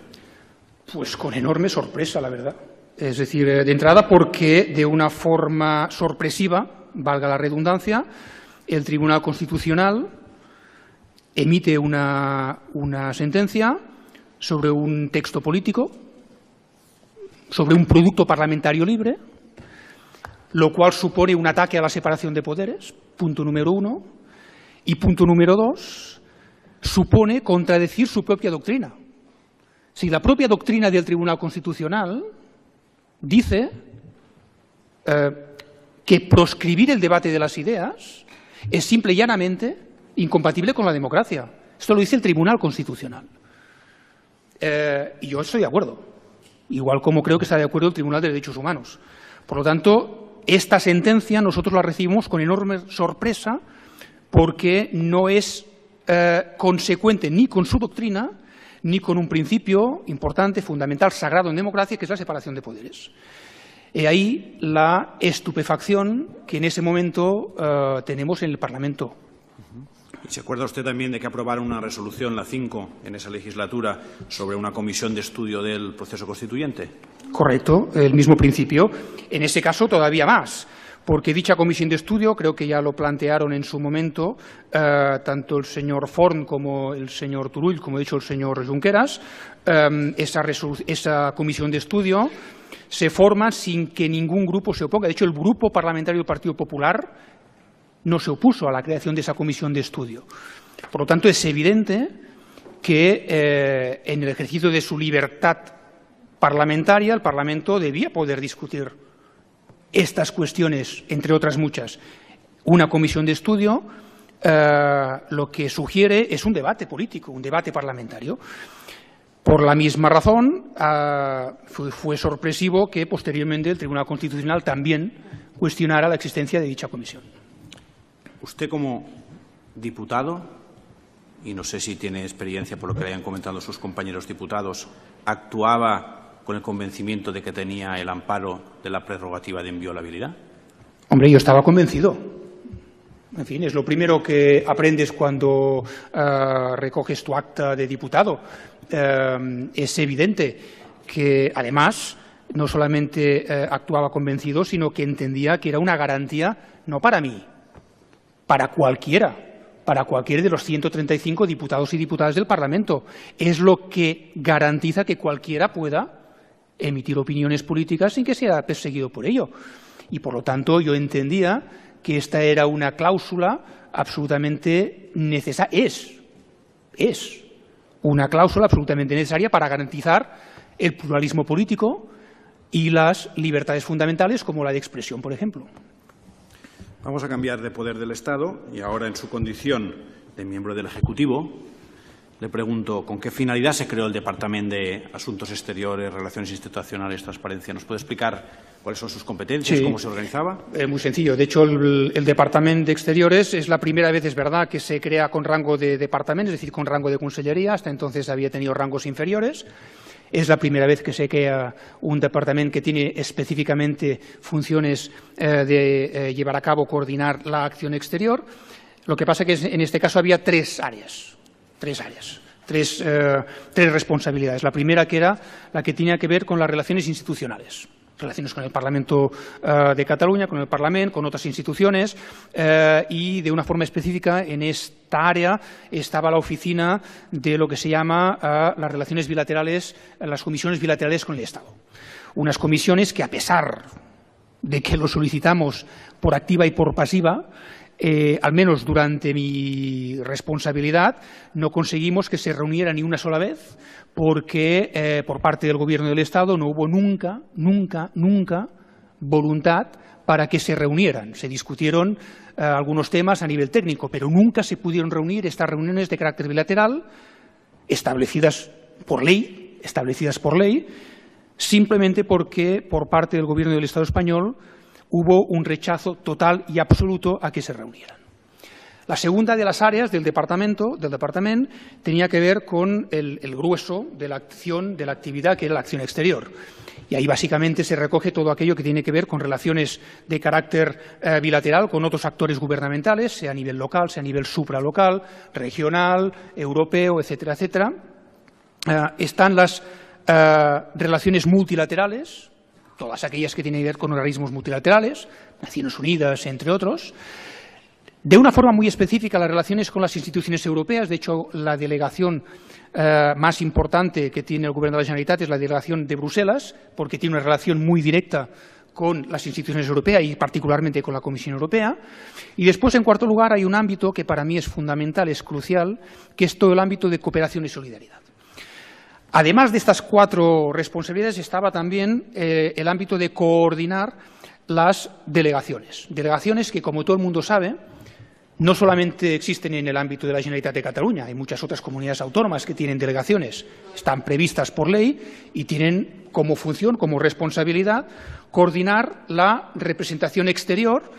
Speaker 2: Pues con enorme sorpresa, la verdad. Es decir, de entrada porque de una forma sorpresiva, valga la redundancia, el Tribunal Constitucional emite una sentencia sobre un texto político, sobre un producto parlamentario libre, lo cual supone un ataque a la separación de poderes, punto número 1, y punto número 2, supone contradecir su propia doctrina. Si la propia doctrina del Tribunal Constitucional dice que proscribir el debate de las ideas es simple y llanamente incompatible con la democracia. Esto lo dice el Tribunal Constitucional. Y yo estoy de acuerdo, igual como creo que está de acuerdo el Tribunal de Derechos Humanos. Por lo tanto, esta sentencia nosotros la recibimos con enorme sorpresa porque no es consecuente ni con su doctrina ni con un principio importante, fundamental, sagrado en democracia, que es la separación de poderes. He ahí la estupefacción que en ese momento tenemos en el Parlamento.
Speaker 3: ¿Y se acuerda usted también de que aprobaron una resolución, la 5, en esa legislatura, sobre una comisión de estudio del proceso constituyente?
Speaker 2: Correcto, el mismo principio. En ese caso todavía más, porque dicha comisión de estudio, creo que ya lo plantearon en su momento, tanto el señor Forn como el señor Turull, como ha dicho el señor Junqueras, esa comisión de estudio se forma sin que ningún grupo se oponga. De hecho, el Grupo Parlamentario del Partido Popular no se opuso a la creación de esa comisión de estudio. Por lo tanto, es evidente que en el ejercicio de su libertad parlamentaria, el Parlamento debía poder discutir estas cuestiones, entre otras muchas. Una comisión de estudio lo que sugiere es un debate político, un debate parlamentario. Por la misma razón, fue sorpresivo que posteriormente el Tribunal Constitucional también cuestionara la existencia de dicha comisión.
Speaker 3: Usted, como diputado, y no sé si tiene experiencia por lo que le hayan comentado sus compañeros diputados, ¿actuaba con el convencimiento de que tenía el amparo de la prerrogativa de inviolabilidad?
Speaker 2: Hombre, yo estaba convencido. En fin, es lo primero que aprendes cuando recoges tu acta de diputado. Es evidente que, además, no solamente actuaba convencido, sino que entendía que era una garantía, no para mí, para cualquiera de los 135 diputados y diputadas del Parlamento. Es lo que garantiza que cualquiera pueda emitir opiniones políticas sin que sea perseguido por ello. Y, por lo tanto, yo entendía que esta era una cláusula absolutamente necesaria. Es una cláusula absolutamente necesaria para garantizar el pluralismo político y las libertades fundamentales, como la de expresión, por ejemplo.
Speaker 3: Vamos a cambiar de poder del Estado y ahora, en su condición de miembro del Ejecutivo, le pregunto con qué finalidad se creó el Departamento de Asuntos Exteriores, Relaciones Institucionales, Transparencia. ¿Nos puede explicar cuáles son sus competencias,
Speaker 2: sí,
Speaker 3: cómo se organizaba?
Speaker 2: Muy sencillo. De hecho, el Departamento de Exteriores es la primera vez, es verdad, que se crea con rango de departamento, es decir, con rango de consellería. Hasta entonces había tenido rangos inferiores. Es la primera vez que se crea un departamento que tiene específicamente funciones de llevar a cabo, coordinar la acción exterior. Lo que pasa es que en este caso había tres responsabilidades. La primera, que era la que tenía que ver con las relaciones institucionales, relaciones con el Parlamento de Cataluña, con el Parlamento, con otras instituciones, y de una forma específica en esta área estaba la oficina de lo que se llama las relaciones bilaterales, las comisiones bilaterales con el Estado. Unas comisiones que, a pesar de que lo solicitamos por activa y por pasiva, al menos durante mi responsabilidad, no conseguimos que se reuniera ni una sola vez, porque por parte del Gobierno del Estado no hubo nunca voluntad para que se reunieran. Se discutieron algunos temas a nivel técnico, pero nunca se pudieron reunir estas reuniones de carácter bilateral establecidas por ley, simplemente porque por parte del Gobierno del Estado español hubo un rechazo total y absoluto a que se reunieran. La segunda de las áreas del departamento tenía que ver con el grueso de la acción, de la actividad, que era la acción exterior. Y ahí básicamente se recoge todo aquello que tiene que ver con relaciones de carácter bilateral con otros actores gubernamentales, sea a nivel local, sea a nivel supralocal, regional, europeo, etcétera, etcétera. Están las relaciones multilaterales, todas aquellas que tienen que ver con organismos multilaterales, Naciones Unidas, entre otros. De una forma muy específica, las relaciones con las instituciones europeas. De hecho, la delegación más importante que tiene el Gobierno de la Generalitat es la delegación de Bruselas, porque tiene una relación muy directa con las instituciones europeas y particularmente con la Comisión Europea. Y después, en cuarto lugar, hay un ámbito que para mí es fundamental, es crucial, que es todo el ámbito de cooperación y solidaridad. Además de estas cuatro responsabilidades, estaba también el ámbito de coordinar las delegaciones. Delegaciones que, como todo el mundo sabe, no solamente existen en el ámbito de la Generalitat de Cataluña, hay muchas otras comunidades autónomas que tienen delegaciones, están previstas por ley y tienen como función, como responsabilidad, coordinar la representación exterior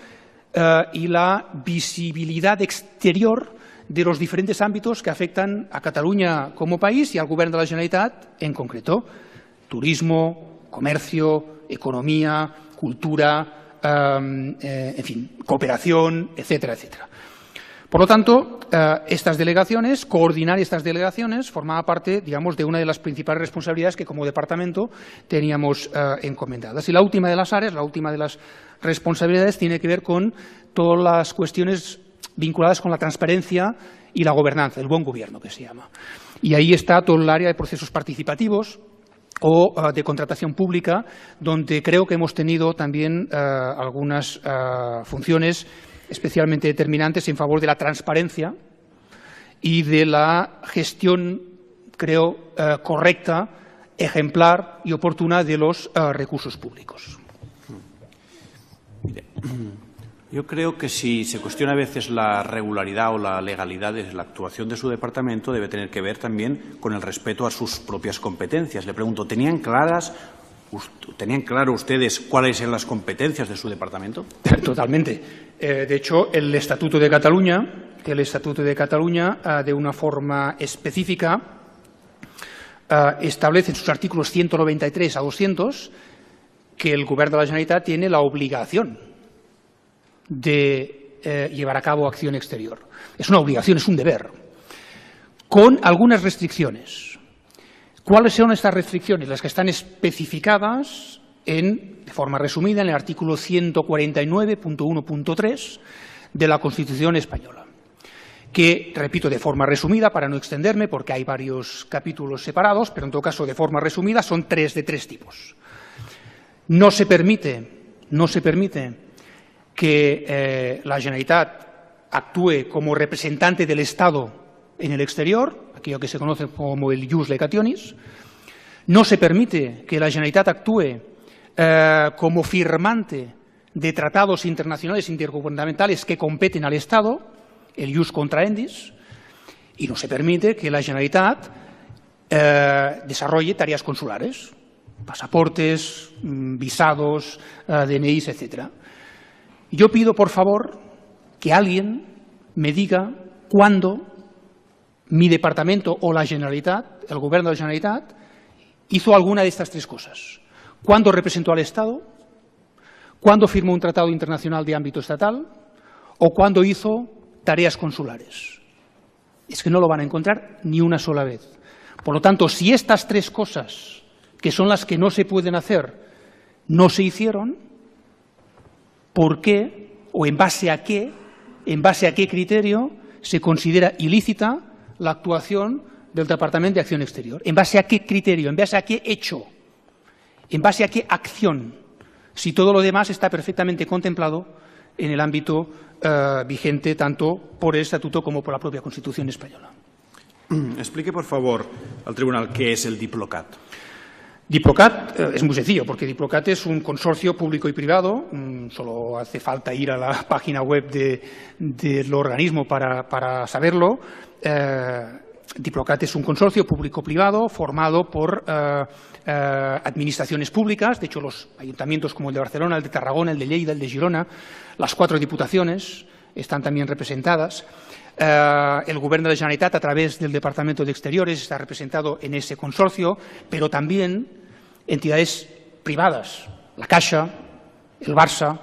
Speaker 2: y la visibilidad exterior de los diferentes ámbitos que afectan a Cataluña como país y al Gobierno de la Generalitat en concreto: turismo, comercio, economía, cultura, en fin, cooperación, etcétera, etcétera. Por lo tanto, coordinar estas delegaciones formaba parte, digamos, de una de las principales responsabilidades que como departamento teníamos encomendadas. Y la última de las áreas, la última de las responsabilidades tiene que ver con todas las cuestiones vinculadas con la transparencia y la gobernanza, el buen gobierno que se llama. Y ahí está todo el área de procesos participativos o de contratación pública, donde creo que hemos tenido también algunas funciones especialmente determinantes en favor de la transparencia y de la gestión, creo, correcta ejemplar y oportuna de los recursos públicos.
Speaker 3: Yo creo que si se cuestiona a veces la regularidad o la legalidad de la actuación de su departamento, debe tener que ver también con el respeto a sus propias competencias. Le pregunto, ¿tenían claro ustedes cuáles eran las competencias de su departamento?
Speaker 2: Totalmente. De hecho, el Estatuto de Cataluña, de una forma específica, establece en sus artículos 193 a 200 que el Govern de la Generalitat tiene la obligación de llevar a cabo acción exterior. Es una obligación, es un deber, con algunas restricciones. ¿Cuáles son estas restricciones? Las que están especificadas de forma resumida en el artículo 149.1.3 de la Constitución española, que, repito, de forma resumida, para no extenderme, porque hay varios capítulos separados, pero en todo caso, de forma resumida, son de tres tipos. No se permite que la Generalitat actúe como representante del Estado en el exterior, aquello que se conoce como el ius legationis. No se permite que la Generalitat actúe como firmante de tratados internacionales intergubernamentales que competen al Estado, el ius contrahendis, y no se permite que la Generalitat desarrolle tareas consulares, pasaportes, visados, DNIs, etc. Yo pido, por favor, que alguien me diga cuándo mi departamento o la Generalitat, el Gobierno de la Generalitat, hizo alguna de estas tres cosas. ¿Cuándo representó al Estado? ¿Cuándo firmó un tratado internacional de ámbito estatal? ¿O cuándo hizo tareas consulares? Es que no lo van a encontrar ni una sola vez. Por lo tanto, si estas tres cosas, que son las que no se pueden hacer, no se hicieron, ¿por qué o en base a qué criterio se considera ilícita la actuación del Departamento de Acción Exterior? ¿En base a qué criterio? ¿En base a qué hecho? ¿En base a qué acción? Si todo lo demás está perfectamente contemplado en el ámbito vigente tanto por el Estatuto como por la propia Constitución española.
Speaker 3: Explique, por favor, al Tribunal qué es el Diplocat.
Speaker 2: Diplocat es muy sencillo, porque Diplocat es un consorcio público y privado. Solo hace falta ir a la página web del organismo para saberlo. Diplocat es un consorcio público-privado formado por administraciones públicas. De hecho, los ayuntamientos como el de Barcelona, el de Tarragona, el de Lleida, el de Girona, las 4 diputaciones están también representadas. El Gobierno de la Generalitat, a través del Departamento de Exteriores, está representado en ese consorcio, pero también entidades privadas, la Caixa, el Barça,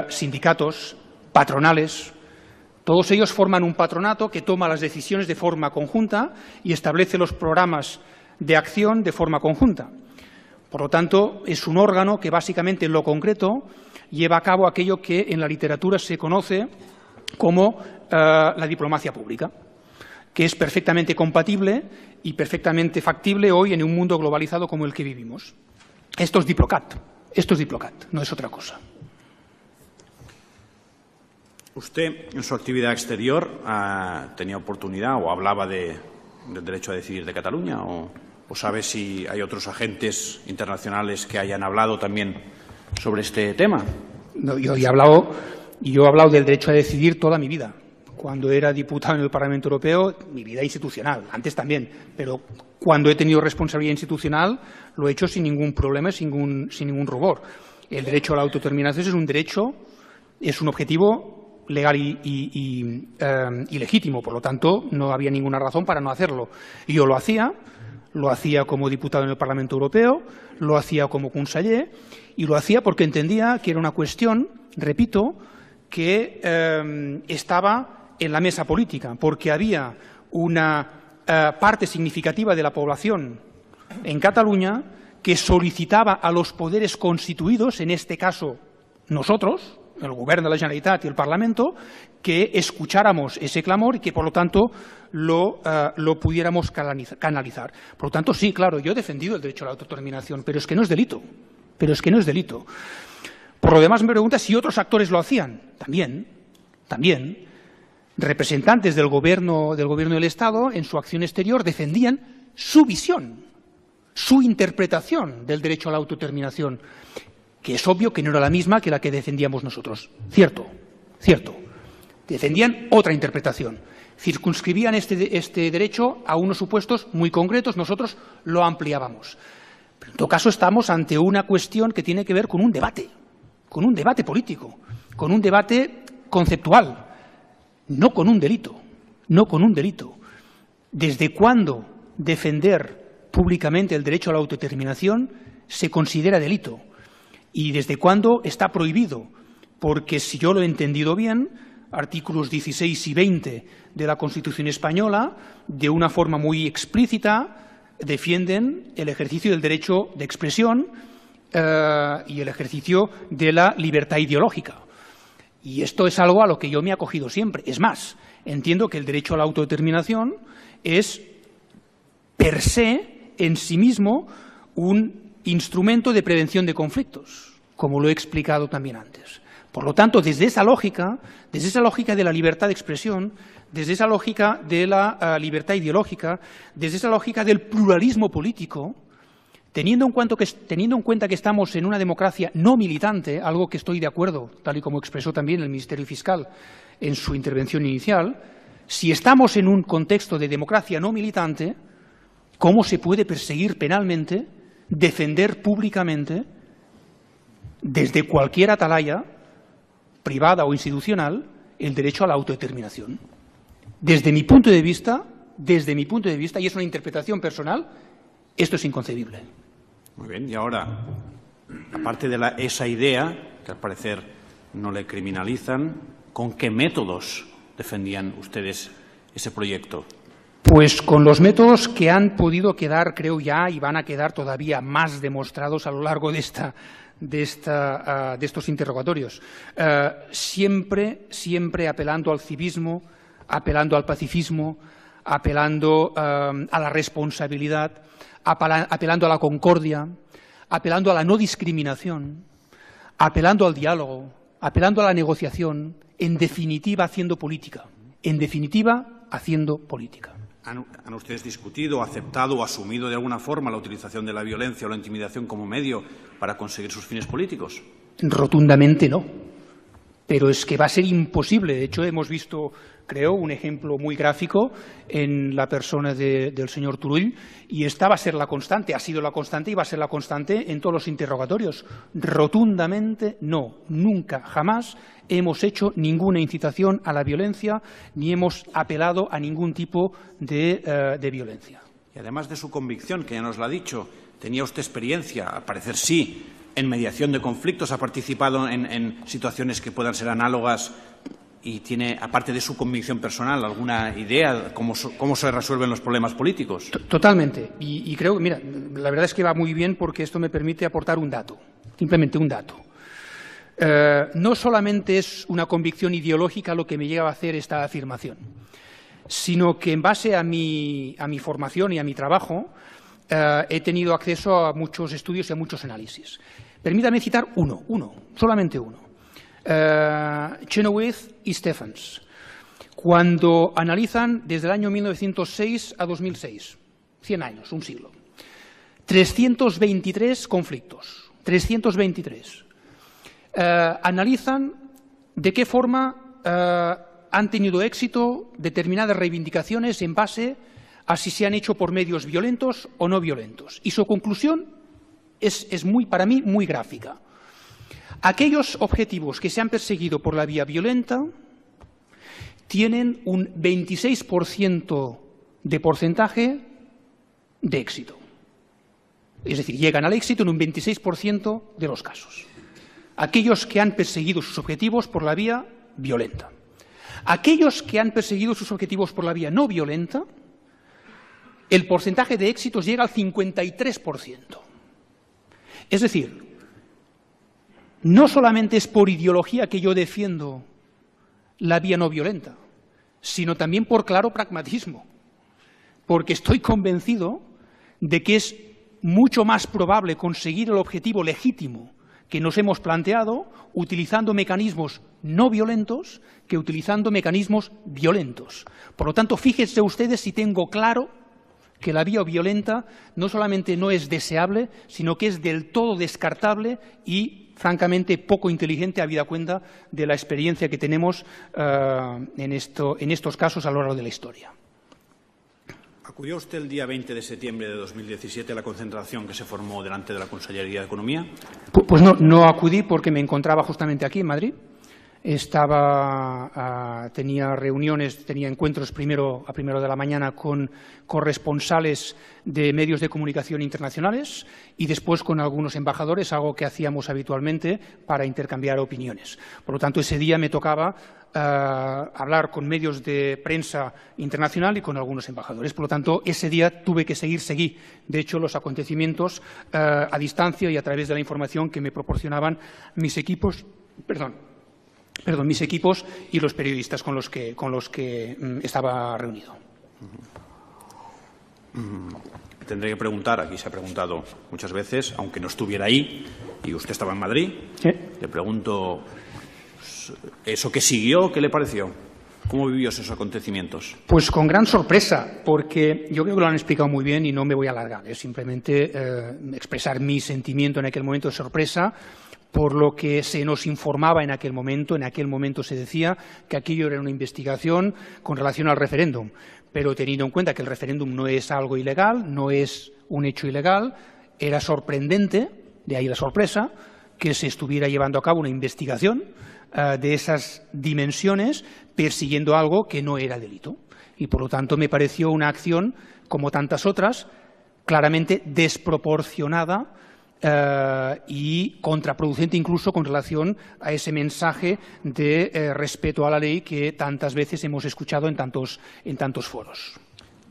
Speaker 2: sindicatos, patronales. Todos ellos forman un patronato que toma las decisiones de forma conjunta y establece los programas de acción de forma conjunta. Por lo tanto, es un órgano que básicamente en lo concreto lleva a cabo aquello que en la literatura se conoce como la diplomacia pública, que es perfectamente compatible y perfectamente factible hoy en un mundo globalizado como el que vivimos. Esto es Diplocat, no es otra cosa.
Speaker 3: Usted, en su actividad exterior, tenía oportunidad o hablaba del derecho a decidir de Cataluña, o sabe si hay otros agentes internacionales que hayan hablado también sobre este tema.
Speaker 2: No, yo he hablado del derecho a decidir toda mi vida. Cuando era diputado en el Parlamento Europeo, mi vida institucional, antes también, pero cuando he tenido responsabilidad institucional lo he hecho sin ningún problema, sin ningún rubor. El derecho a la autodeterminación es un derecho, es un objetivo legal y legítimo, por lo tanto no había ninguna razón para no hacerlo. Yo lo hacía como diputado en el Parlamento Europeo, lo hacía como conseller y lo hacía porque entendía que era una cuestión, repito, que estaba en la mesa política, porque había una parte significativa de la población en Cataluña que solicitaba a los poderes constituidos, en este caso nosotros, el Gobierno de la Generalitat y el Parlamento, que escucháramos ese clamor y que, por lo tanto, lo pudiéramos canalizar. Por lo tanto, sí, claro, yo he defendido el derecho a la autodeterminación, pero es que no es delito. Por lo demás, me pregunta si otros actores lo hacían. También. Representantes del Gobierno del Estado, en su acción exterior, defendían su visión su interpretación del derecho a la autodeterminación, que es obvio que no era la misma que la que defendíamos nosotros. Cierto, cierto. Defendían otra interpretación. Circunscribían este derecho a unos supuestos muy concretos, nosotros lo ampliábamos. Pero en todo caso estamos ante una cuestión que tiene que ver con un debate político, con un debate conceptual, no con un delito, no con un delito. ¿Desde cuándo defender públicamente el derecho a la autodeterminación se considera delito? ¿Y desde cuándo está prohibido? Porque si yo lo he entendido bien, artículos 16 y 20 de la Constitución española, de una forma muy explícita, defienden el ejercicio del derecho de expresión y el ejercicio de la libertad ideológica. Y esto es algo a lo que yo me he acogido siempre. Es más, entiendo que el derecho a la autodeterminación es, per se, en sí mismo, un instrumento de prevención de conflictos, como lo he explicado también antes. Por lo tanto, desde esa lógica de la libertad de expresión, desde esa lógica de la libertad ideológica, desde esa lógica del pluralismo político, teniendo en cuenta que estamos en una democracia no militante, algo que estoy de acuerdo, tal y como expresó también el Ministerio Fiscal en su intervención inicial, si estamos en un contexto de democracia no militante, ¿cómo se puede perseguir penalmente, defender públicamente, desde cualquier atalaya, privada o institucional, el derecho a la autodeterminación? Desde mi punto de vista, y es una interpretación personal, esto es inconcebible.
Speaker 3: Muy bien, y ahora, aparte de esa idea, que al parecer no le criminalizan, ¿con qué métodos defendían ustedes ese proyecto?
Speaker 2: Pues con los métodos que han podido quedar, creo ya, y van a quedar todavía más demostrados a lo largo de estos interrogatorios. Siempre apelando al civismo, apelando al pacifismo, apelando a la responsabilidad, apelando a la concordia, apelando a la no discriminación, apelando al diálogo, apelando a la negociación, en definitiva haciendo política. En definitiva, haciendo política.
Speaker 3: ¿Han ustedes discutido, aceptado o asumido de alguna forma la utilización de la violencia o la intimidación como medio para conseguir sus fines políticos?
Speaker 2: Rotundamente no. Pero es que va a ser imposible. De hecho, hemos visto, creo, un ejemplo muy gráfico en la persona del señor Turull, y esta va a ser la constante, ha sido la constante y va a ser la constante en todos los interrogatorios. Rotundamente no. Nunca, jamás hemos hecho ninguna incitación a la violencia ni hemos apelado a ningún tipo de violencia.
Speaker 3: Y además de su convicción, que ya nos lo ha dicho, ¿tenía usted experiencia? Al parecer sí. ¿En mediación de conflictos? ¿Ha participado en situaciones que puedan ser análogas? ¿Y tiene, aparte de su convicción personal, alguna idea cómo se resuelven los problemas políticos?
Speaker 2: Totalmente. Y creo que, mira, la verdad es que va muy bien porque esto me permite aportar un dato, simplemente un dato. No solamente es una convicción ideológica lo que me lleva a hacer esta afirmación, sino que en base a mi formación y a mi trabajo he tenido acceso a muchos estudios y a muchos análisis. Permítame citar solamente uno. Chenoweth y Stephens, cuando analizan desde el año 1906 a 2006, 100 años, un siglo, 323 conflictos, 323. Analizan de qué forma han tenido éxito determinadas reivindicaciones en base a si se han hecho por medios violentos o no violentos. Y su conclusión es para mí muy gráfica. Aquellos objetivos que se han perseguido por la vía violenta tienen un 26% de porcentaje de éxito. Es decir, llegan al éxito en un 26% de los casos. Aquellos que han perseguido sus objetivos por la vía violenta. Aquellos que han perseguido sus objetivos por la vía no violenta, el porcentaje de éxitos llega al 53%. Es decir, no solamente es por ideología que yo defiendo la vía no violenta, sino también por claro pragmatismo, porque estoy convencido de que es mucho más probable conseguir el objetivo legítimo que nos hemos planteado utilizando mecanismos no violentos que utilizando mecanismos violentos. Por lo tanto, fíjense ustedes si tengo claro que la vía violenta no solamente no es deseable, sino que es del todo descartable y, francamente, poco inteligente, habida cuenta de la experiencia que tenemos en estos casos a lo largo de la historia.
Speaker 3: ¿Acudió usted el día 20 de septiembre de 2017 a la concentración que se formó delante de la Consellería de Economía?
Speaker 2: Pues no acudí porque me encontraba justamente aquí en Madrid. Tenía reuniones, tenía encuentros a primero de la mañana con corresponsales de medios de comunicación internacionales y después con algunos embajadores, algo que hacíamos habitualmente para intercambiar opiniones. Por lo tanto, ese día me tocaba hablar con medios de prensa internacional y con algunos embajadores. Por lo tanto, ese día seguí, de hecho, los acontecimientos a distancia y a través de la información que me proporcionaban mis equipos y los periodistas con los que estaba reunido.
Speaker 3: Tendré que preguntar, aquí se ha preguntado muchas veces, aunque no estuviera ahí y usted estaba en Madrid,
Speaker 2: ¿Sí?
Speaker 3: Le pregunto, ¿eso que siguió, qué le pareció? ¿Cómo vivió esos acontecimientos?
Speaker 2: Pues con gran sorpresa, porque yo creo que lo han explicado muy bien y no me voy a alargar. Es simplemente expresar mi sentimiento en aquel momento de sorpresa por lo que se nos informaba en aquel momento. En aquel momento se decía que aquello era una investigación con relación al referéndum, pero teniendo en cuenta que el referéndum no es algo ilegal, no es un hecho ilegal, era sorprendente, de ahí la sorpresa, que se estuviera llevando a cabo una investigación de esas dimensiones persiguiendo algo que no era delito. Y, por lo tanto, me pareció una acción, como tantas otras, claramente desproporcionada y contraproducente incluso con relación a ese mensaje de respeto a la ley que tantas veces hemos escuchado en tantos foros.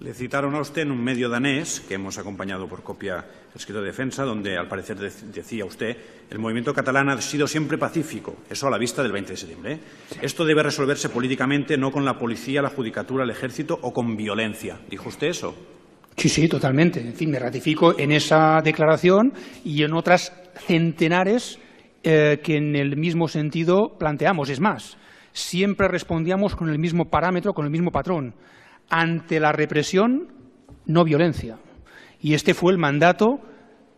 Speaker 3: Le citaron a usted en un medio danés, que hemos acompañado por copia escrito de defensa, donde al parecer decía usted: el movimiento catalán ha sido siempre pacífico, eso a la vista del 20 de septiembre. Esto debe resolverse políticamente, no con la policía, la judicatura, el ejército o con violencia. ¿Dijo usted eso?
Speaker 2: Sí, totalmente. En fin, me ratifico en esa declaración y en otras centenares que en el mismo sentido planteamos. Es más, siempre respondíamos con el mismo parámetro, con el mismo patrón. Ante la represión, no violencia. Y este fue el mandato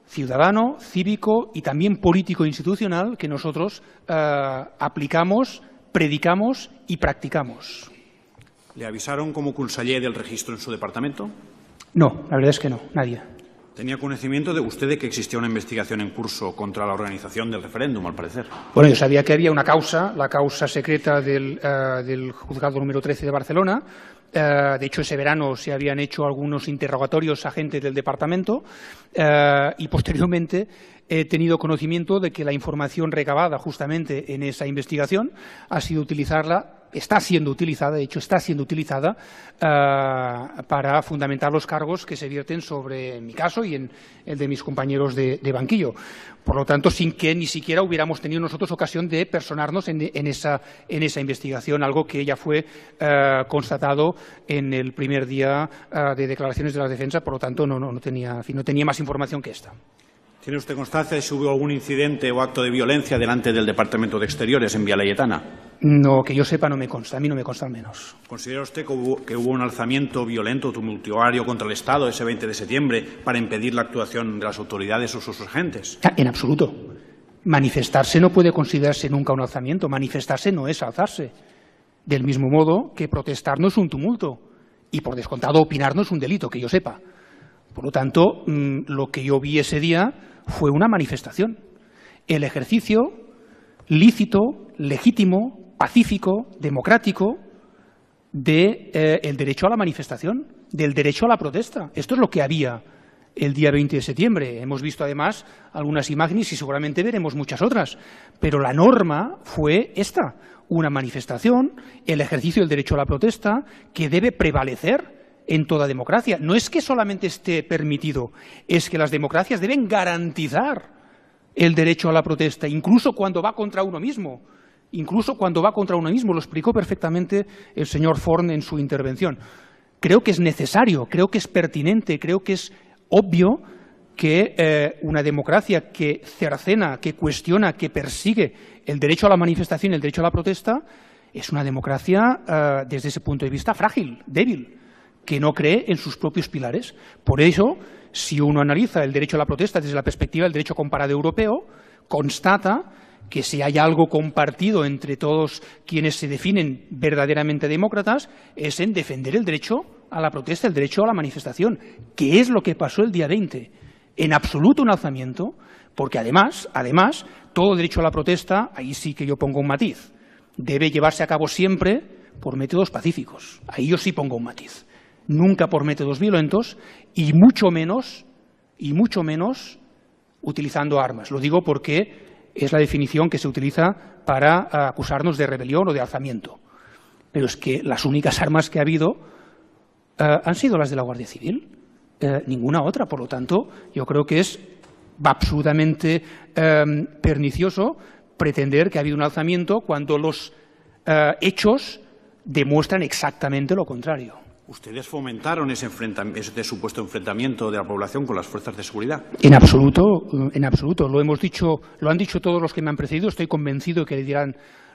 Speaker 2: ciudadano, cívico y también político institucional que nosotros aplicamos, predicamos y practicamos.
Speaker 3: ¿Le avisaron como conseller del registro en su departamento?
Speaker 2: No, la verdad es que no, nadie.
Speaker 3: ¿Tenía conocimiento de usted de que existía una investigación en curso contra la organización del referéndum, al parecer?
Speaker 2: Bueno, yo sabía que había una causa, la causa secreta del juzgado número 13 de Barcelona. De hecho, ese verano se habían hecho algunos interrogatorios a gente del departamento y posteriormente he tenido conocimiento de que la información recabada justamente en esa investigación está siendo utilizada para fundamentar los cargos que se vierten sobre mi caso y en el de mis compañeros de banquillo. Por lo tanto, sin que ni siquiera hubiéramos tenido nosotros ocasión de personarnos en esa investigación, algo que ya fue constatado en el primer día de declaraciones de la defensa. Por lo tanto, no tenía más información que esta.
Speaker 3: ¿Tiene usted constancia de si hubo algún incidente o acto de violencia delante del Departamento de Exteriores en Vía Laietana?
Speaker 2: No, que yo sepa no me consta, a mí no me consta al menos.
Speaker 3: ¿Considera usted que hubo un alzamiento violento, tumultuario contra el Estado ese 20 de septiembre para impedir la actuación de las autoridades o sus agentes?
Speaker 2: En absoluto. Manifestarse no puede considerarse nunca un alzamiento, manifestarse no es alzarse. Del mismo modo que protestar no es un tumulto y, por descontado, opinar no es un delito, que yo sepa. Por lo tanto, lo que yo vi ese día fue una manifestación. El ejercicio lícito, legítimo, pacífico, democrático del derecho a la manifestación, del derecho a la protesta. Esto es lo que había el día 20 de septiembre. Hemos visto además algunas imágenes y seguramente veremos muchas otras, pero la norma fue esta, una manifestación, el ejercicio del derecho a la protesta que debe prevalecer en toda democracia. No es que solamente esté permitido, es que las democracias deben garantizar el derecho a la protesta, incluso cuando va contra uno mismo. Lo explicó perfectamente el señor Forn en su intervención. Creo que es necesario, creo que es pertinente, creo que es obvio que una democracia que cercena, que cuestiona, que persigue el derecho a la manifestación y el derecho a la protesta es una democracia desde ese punto de vista frágil, débil. que no cree en sus propios pilares. Por eso, si uno analiza el derecho a la protesta desde la perspectiva del derecho comparado europeo, constata que si hay algo compartido entre todos quienes se definen verdaderamente demócratas es en defender el derecho a la protesta, el derecho a la manifestación, que es lo que pasó el día 20. En absoluto un alzamiento, porque además, todo derecho a la protesta, ahí sí que yo pongo un matiz, debe llevarse a cabo siempre por métodos pacíficos. Ahí yo sí pongo un matiz. Nunca por métodos violentos y mucho menos utilizando armas. Lo digo porque es la definición que se utiliza para acusarnos de rebelión o de alzamiento. Pero es que las únicas armas que ha habido han sido las de la Guardia Civil, ninguna otra. Por lo tanto, yo creo que es absolutamente pernicioso pretender que ha habido un alzamiento cuando los hechos demuestran exactamente lo contrario.
Speaker 3: ¿Ustedes fomentaron ese supuesto enfrentamiento de la población con las fuerzas de seguridad?
Speaker 2: En absoluto. Lo han dicho todos los que me han precedido. Estoy convencido que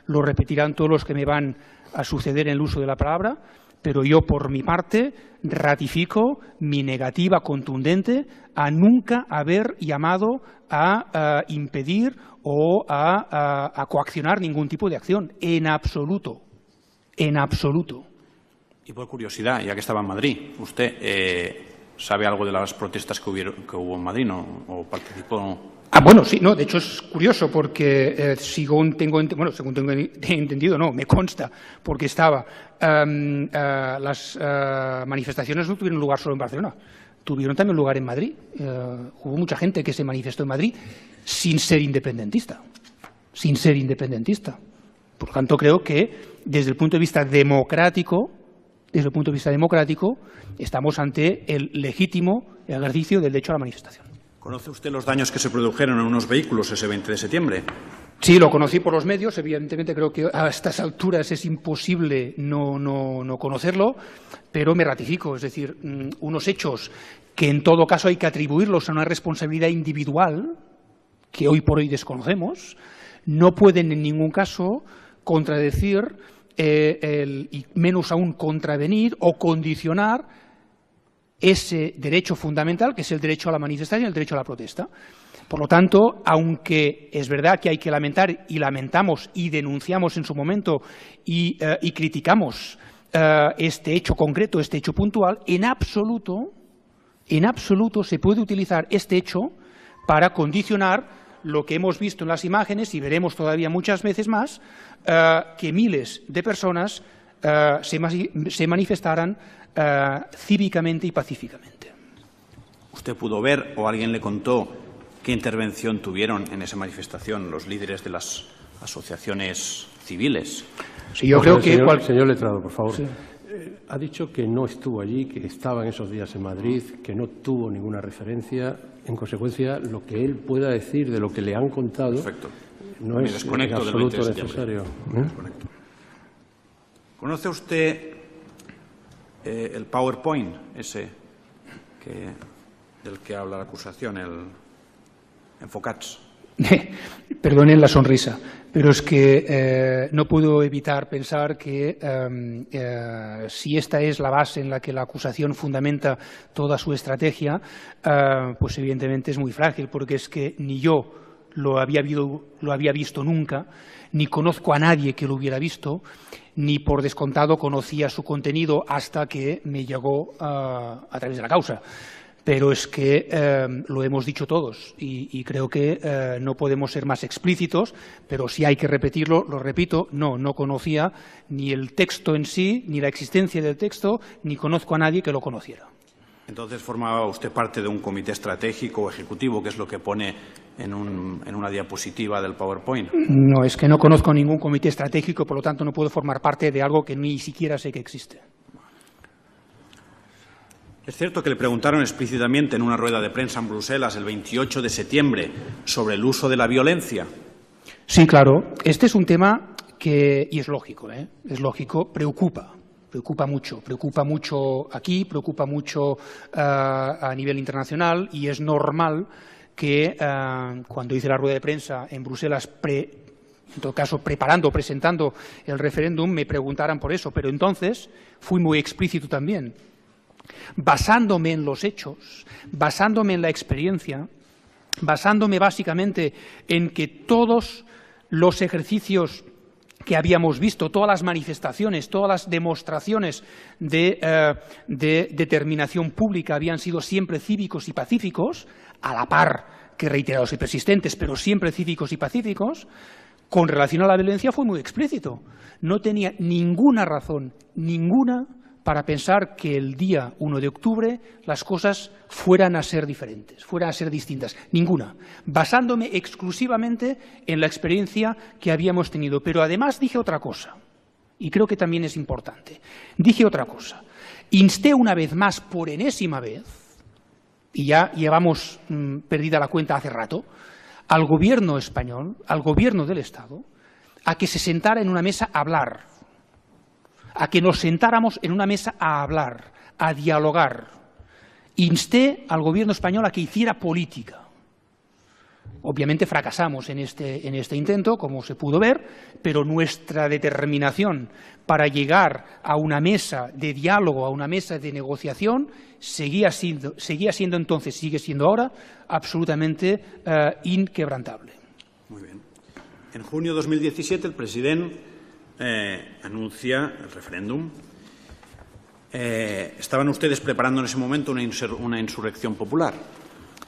Speaker 2: lo repetirán todos los que me van a suceder en el uso de la palabra. Pero yo, por mi parte, ratifico mi negativa contundente a nunca haber llamado a impedir o a coaccionar ningún tipo de acción. En absoluto. En absoluto.
Speaker 3: Y por curiosidad, ya que estaba en Madrid, ¿usted sabe algo de las protestas que hubo en Madrid, ¿no? ¿O participó?
Speaker 2: Bueno, sí, no, de hecho es curioso porque según tengo entendido, no, me consta, porque las manifestaciones no tuvieron lugar solo en Barcelona, tuvieron también lugar en Madrid. Hubo mucha gente que se manifestó en Madrid sin ser independentista. Por lo tanto, creo que desde el punto de vista democrático, estamos ante el legítimo ejercicio del derecho a la manifestación.
Speaker 3: ¿Conoce usted los daños que se produjeron en unos vehículos ese 20 de septiembre?
Speaker 2: Sí, lo conocí por los medios. Evidentemente creo que a estas alturas es imposible no conocerlo, pero me ratifico. Es decir, unos hechos que en todo caso hay que atribuirlos a una responsabilidad individual, que hoy por hoy desconocemos, no pueden en ningún caso contradecir y menos aún contravenir o condicionar ese derecho fundamental que es el derecho a la manifestación y el derecho a la protesta. Por lo tanto, aunque es verdad que hay que lamentar y lamentamos y denunciamos en su momento y criticamos este hecho concreto, este hecho puntual, en absoluto se puede utilizar este hecho para condicionar lo que hemos visto en las imágenes y veremos todavía muchas veces más, que miles de personas se manifestaran cívicamente y pacíficamente.
Speaker 3: ¿Usted pudo ver o alguien le contó qué intervención tuvieron en esa manifestación los líderes de las asociaciones civiles?
Speaker 2: Sí, yo creo que
Speaker 1: señor letrado, por favor.
Speaker 2: Sí.
Speaker 1: Ha dicho que no estuvo allí, que estaba en esos días en Madrid, que no tuvo ninguna referencia. En consecuencia, lo que él pueda decir de lo que le han contado
Speaker 3: Perfecto.
Speaker 1: no es en absoluto necesario.
Speaker 3: ¿Conoce usted el PowerPoint ese del que habla la acusación, el Enfocats?
Speaker 2: Perdonen la sonrisa, pero es que no puedo evitar pensar que si esta es la base en la que la acusación fundamenta toda su estrategia, pues evidentemente es muy frágil, porque es que ni yo lo había visto nunca, ni conozco a nadie que lo hubiera visto, ni por descontado conocía su contenido hasta que me llegó a través de la causa. Pero es que lo hemos dicho todos y creo que no podemos ser más explícitos, pero si hay que repetirlo, lo repito, no conocía ni el texto en sí, ni la existencia del texto, ni conozco a nadie que lo conociera.
Speaker 3: Entonces, ¿formaba usted parte de un comité estratégico o ejecutivo, que es lo que pone en una diapositiva del PowerPoint?
Speaker 2: No, es que no conozco ningún comité estratégico, por lo tanto no puedo formar parte de algo que ni siquiera sé que existe.
Speaker 3: ¿Es cierto que le preguntaron explícitamente en una rueda de prensa en Bruselas el 28 de septiembre sobre el uso de la violencia?
Speaker 2: Sí, claro. Este es un tema que, y es lógico, preocupa mucho aquí, preocupa mucho a nivel internacional y es normal que cuando hice la rueda de prensa en Bruselas, en todo caso presentando el referéndum, me preguntaran por eso, pero entonces fui muy explícito también. basándome en los hechos, basándome en la experiencia, basándome básicamente en que todos los ejercicios que habíamos visto, todas las manifestaciones, todas las demostraciones de determinación pública habían sido siempre cívicos y pacíficos, a la par que reiterados y persistentes, pero siempre cívicos y pacíficos. Con relación a la violencia fue muy explícito. No tenía ninguna razón, ninguna, para pensar que el día 1 de octubre las cosas fueran a ser diferentes, fueran a ser distintas. Ninguna. Basándome exclusivamente en la experiencia que habíamos tenido. Pero además dije otra cosa, y creo que también es importante. Dije otra cosa. Insté una vez más, por enésima vez, y ya llevamos perdida la cuenta hace rato, al Gobierno español, al Gobierno del Estado, a que se sentara en una mesa a hablar, a que nos sentáramos en una mesa a hablar, a dialogar. Insté al Gobierno español a que hiciera política. Obviamente fracasamos en este intento, como se pudo ver, pero nuestra determinación para llegar a una mesa de diálogo, a una mesa de negociación, seguía siendo entonces, sigue siendo ahora, absolutamente inquebrantable.
Speaker 3: Muy bien. En junio de 2017 el presidente anuncia el referéndum. ¿Estaban ustedes preparando en ese momento una insurrección popular?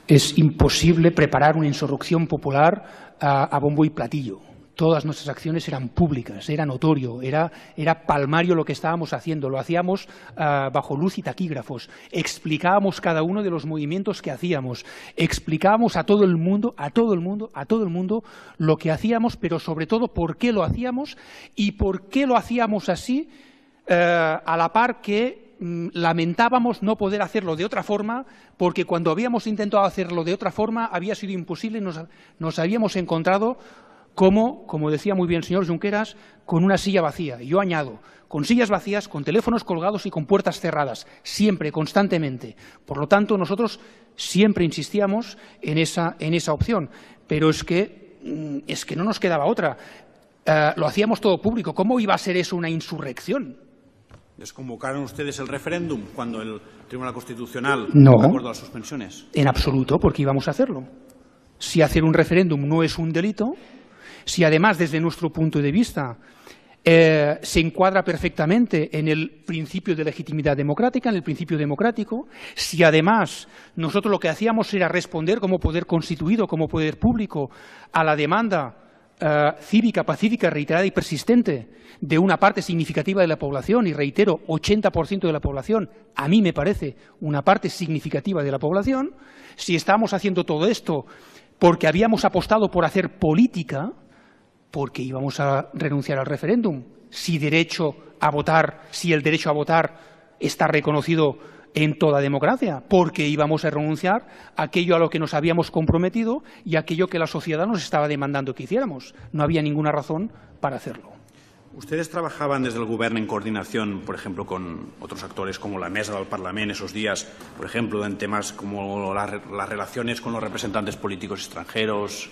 Speaker 2: Es imposible preparar una insurrección popular a bombo y platillo. Todas nuestras acciones eran públicas, era notorio, era palmario lo que estábamos haciendo. Lo hacíamos bajo luz y taquígrafos. Explicábamos cada uno de los movimientos que hacíamos. Explicábamos a todo el mundo lo que hacíamos, pero sobre todo por qué lo hacíamos y por qué lo hacíamos así, a la par que lamentábamos no poder hacerlo de otra forma, porque cuando habíamos intentado hacerlo de otra forma había sido imposible y nos habíamos encontrado como decía muy bien el señor Junqueras, con una silla vacía. Y yo añado, con sillas vacías, con teléfonos colgados y con puertas cerradas, siempre, constantemente. Por lo tanto, nosotros siempre insistíamos en esa opción. Pero es que no nos quedaba otra. Lo hacíamos todo público. ¿Cómo iba a ser eso una insurrección?
Speaker 3: ¿Desconvocaron ustedes el referéndum cuando el Tribunal Constitucional acordó las suspensiones?
Speaker 2: En absoluto, porque íbamos a hacerlo. Si hacer un referéndum no es un delito, si además desde nuestro punto de vista se encuadra perfectamente en el principio de legitimidad democrática, en el principio democrático, si además nosotros lo que hacíamos era responder como poder constituido, como poder público, a la demanda cívica, pacífica, reiterada y persistente de una parte significativa de la población, y reitero, 80% de la población, a mí me parece una parte significativa de la población, si estábamos haciendo todo esto porque habíamos apostado por hacer política, porque íbamos a renunciar al referéndum, si el derecho a votar está reconocido en toda democracia, porque íbamos a renunciar a aquello a lo que nos habíamos comprometido y a aquello que la sociedad nos estaba demandando que hiciéramos. No había ninguna razón para hacerlo.
Speaker 3: ¿Ustedes trabajaban desde el Gobierno en coordinación, por ejemplo, con otros actores como la Mesa del Parlamento esos días, por ejemplo, en temas como las relaciones con los representantes políticos extranjeros?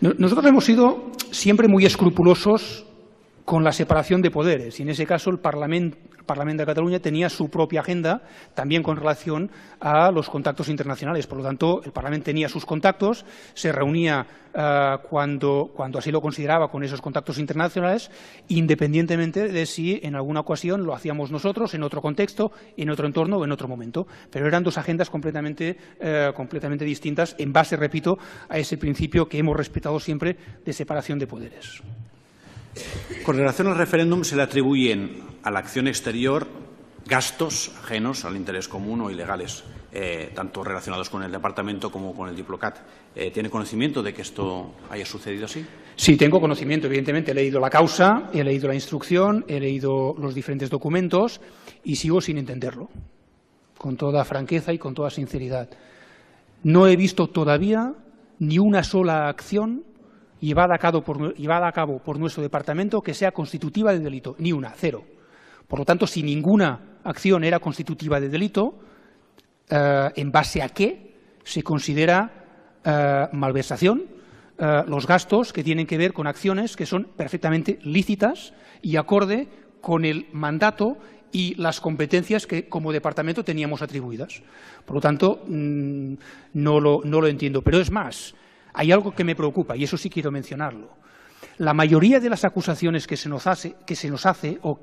Speaker 2: Nosotros hemos sido siempre muy escrupulosos con la separación de poderes, y en ese caso el Parlamento de Cataluña tenía su propia agenda también con relación a los contactos internacionales. Por lo tanto, el Parlamento tenía sus contactos, se reunía cuando así lo consideraba con esos contactos internacionales, independientemente de si en alguna ocasión lo hacíamos nosotros, en otro contexto, en otro entorno o en otro momento. Pero eran dos agendas completamente distintas, en base, repito, a ese principio que hemos respetado siempre de separación de poderes.
Speaker 3: Con relación al referéndum, se le atribuyen a la acción exterior gastos ajenos al interés común o ilegales, tanto relacionados con el Departamento como con el Diplocat. ¿Tiene conocimiento de que esto haya sucedido así?
Speaker 2: Sí, tengo conocimiento. Evidentemente, he leído la causa, he leído la instrucción, he leído los diferentes documentos y sigo sin entenderlo, con toda franqueza y con toda sinceridad. No he visto todavía ni una sola acción llevada a cabo por nuestro departamento que sea constitutiva de delito, ni una, cero. Por lo tanto, si ninguna acción era constitutiva de delito, ¿en base a qué se considera malversación los gastos que tienen que ver con acciones que son perfectamente lícitas y acorde con el mandato y las competencias que como departamento teníamos atribuidas. Por lo tanto, no lo entiendo. Pero es más, hay algo que me preocupa y eso sí quiero mencionarlo. La mayoría de las acusaciones que se nos hace o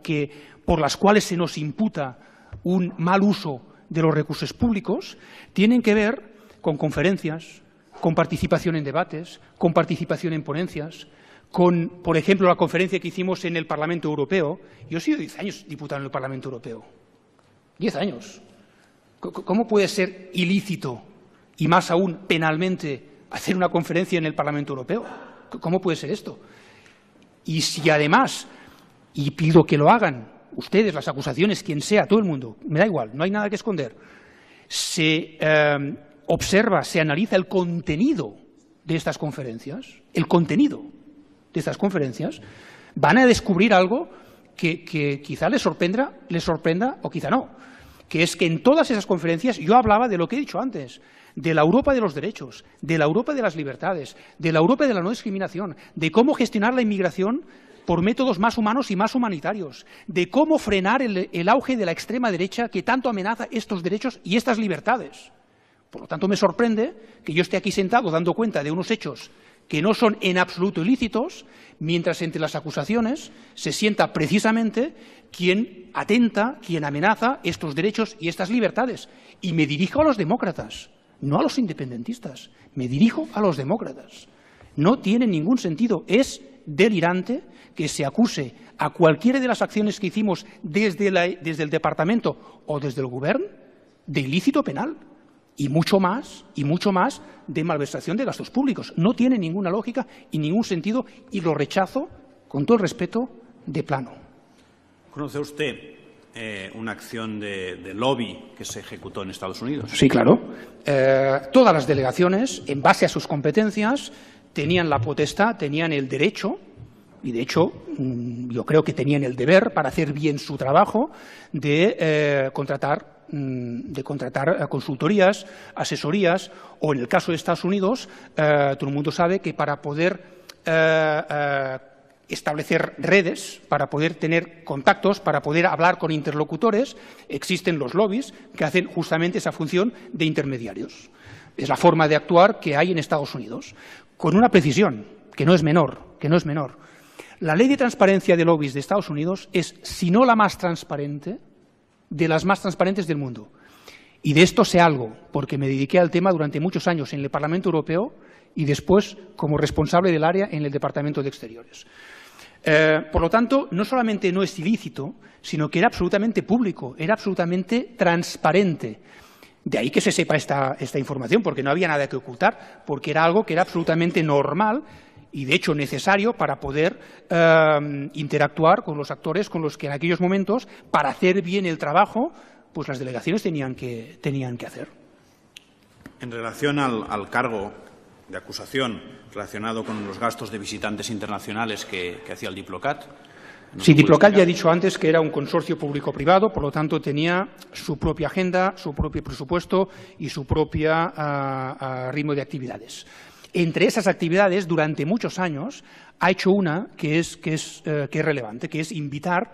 Speaker 2: por las cuales se nos imputa un mal uso de los recursos públicos tienen que ver con conferencias, con participación en debates, con participación en ponencias, con, por ejemplo, la conferencia que hicimos en el Parlamento Europeo. Yo he sido 10 años diputado en el Parlamento Europeo. 10 años. ¿Cómo puede ser ilícito y más aún penalmente hacer una conferencia en el Parlamento Europeo? ¿Cómo puede ser esto? Y si además, y pido que lo hagan ustedes, las acusaciones, quien sea, todo el mundo, me da igual, no hay nada que esconder, se observa, se analiza el contenido de estas conferencias, van a descubrir algo que quizá les sorprenda o quizá no, que es que en todas esas conferencias yo hablaba de lo que he dicho antes, de la Europa de los derechos, de la Europa de las libertades, de la Europa de la no discriminación, de cómo gestionar la inmigración por métodos más humanos y más humanitarios, de cómo frenar el auge de la extrema derecha que tanto amenaza estos derechos y estas libertades. Por lo tanto, me sorprende que yo esté aquí sentado dando cuenta de unos hechos que no son en absoluto ilícitos, mientras entre las acusaciones se sienta precisamente quien atenta, quien amenaza estos derechos y estas libertades. Y me dirijo a los demócratas, no a los independentistas, me dirijo a los demócratas. No tiene ningún sentido, es delirante que se acuse a cualquiera de las acciones que hicimos desde el departamento o desde el gobierno de ilícito penal. Y mucho más de malversación de gastos públicos. No tiene ninguna lógica y ningún sentido y lo rechazo, con todo el respeto, de plano.
Speaker 3: ¿Conoce usted una acción de lobby que se ejecutó en Estados Unidos?
Speaker 2: Sí, claro. Todas las delegaciones, en base a sus competencias, tenían la potestad, tenían el derecho, y de hecho yo creo que tenían el deber para hacer bien su trabajo de contratar consultorías, asesorías, o en el caso de Estados Unidos, todo el mundo sabe que para poder establecer redes, para poder tener contactos, para poder hablar con interlocutores, existen los lobbies que hacen justamente esa función de intermediarios. Es la forma de actuar que hay en Estados Unidos, con una precisión que no es menor. La ley de transparencia de lobbies de Estados Unidos es, si no la más transparente, de las más transparentes del mundo. Y de esto sé algo, porque me dediqué al tema durante muchos años en el Parlamento Europeo y después como responsable del área en el Departamento de Exteriores. Por lo tanto, no solamente no es ilícito, sino que era absolutamente público, era absolutamente transparente. De ahí que se sepa esta información, porque no había nada que ocultar, porque era algo que era absolutamente normal y, de hecho, necesario para poder interactuar con los actores con los que en aquellos momentos, para hacer bien el trabajo, pues las delegaciones tenían que hacer.
Speaker 3: En relación al cargo de acusación relacionado con los gastos de visitantes internacionales que hacía el Diplocat.
Speaker 2: Sí, Diplocat ya he dicho antes que era un consorcio público-privado, por lo tanto tenía su propia agenda, su propio presupuesto y su propio ritmo de actividades. Entre esas actividades, durante muchos años, ha hecho una que es relevante, que es invitar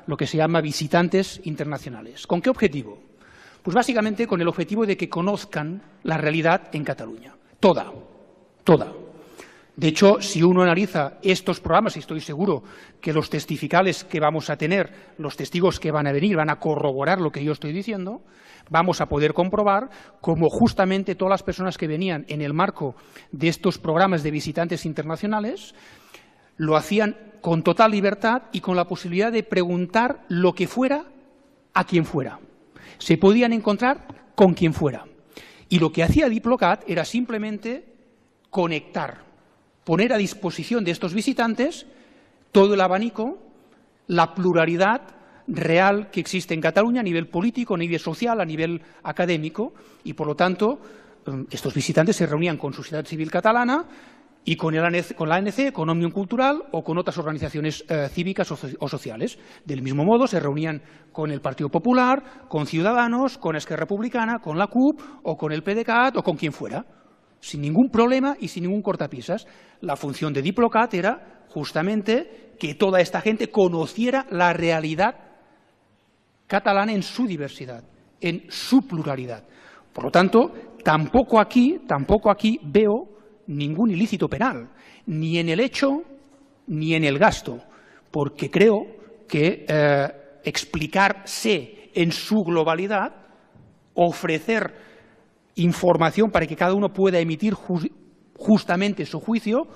Speaker 2: lo que se llama visitantes internacionales. ¿Con qué objetivo? Pues básicamente con el objetivo de que conozcan la realidad en Cataluña. Toda. De hecho, si uno analiza estos programas, y estoy seguro que los testificales que vamos a tener, los testigos que van a venir, van a corroborar lo que yo estoy diciendo, vamos a poder comprobar cómo justamente todas las personas que venían en el marco de estos programas de visitantes internacionales lo hacían con total libertad y con la posibilidad de preguntar lo que fuera a quien fuera. Se podían encontrar con quien fuera. Y lo que hacía Diplocat era simplemente conectar, poner a disposición de estos visitantes todo el abanico, la pluralidad real que existe en Cataluña a nivel político, a nivel social, a nivel académico, y por lo tanto estos visitantes se reunían con sociedad civil catalana y con la ANC, con Òmnium Cultural o con otras organizaciones cívicas o sociales. Del mismo modo se reunían con el Partido Popular, con Ciudadanos, con Esquerra Republicana, con la CUP o con el PDeCAT o con quien fuera, sin ningún problema y sin ningún cortapisas. La función de Diplocat era justamente que toda esta gente conociera la realidad catalana en su diversidad, en su pluralidad. Por lo tanto, tampoco aquí veo ningún ilícito penal, ni en el hecho ni en el gasto, porque creo que explicarse en su globalidad, ofrecer información para que cada uno pueda emitir justamente su juicio,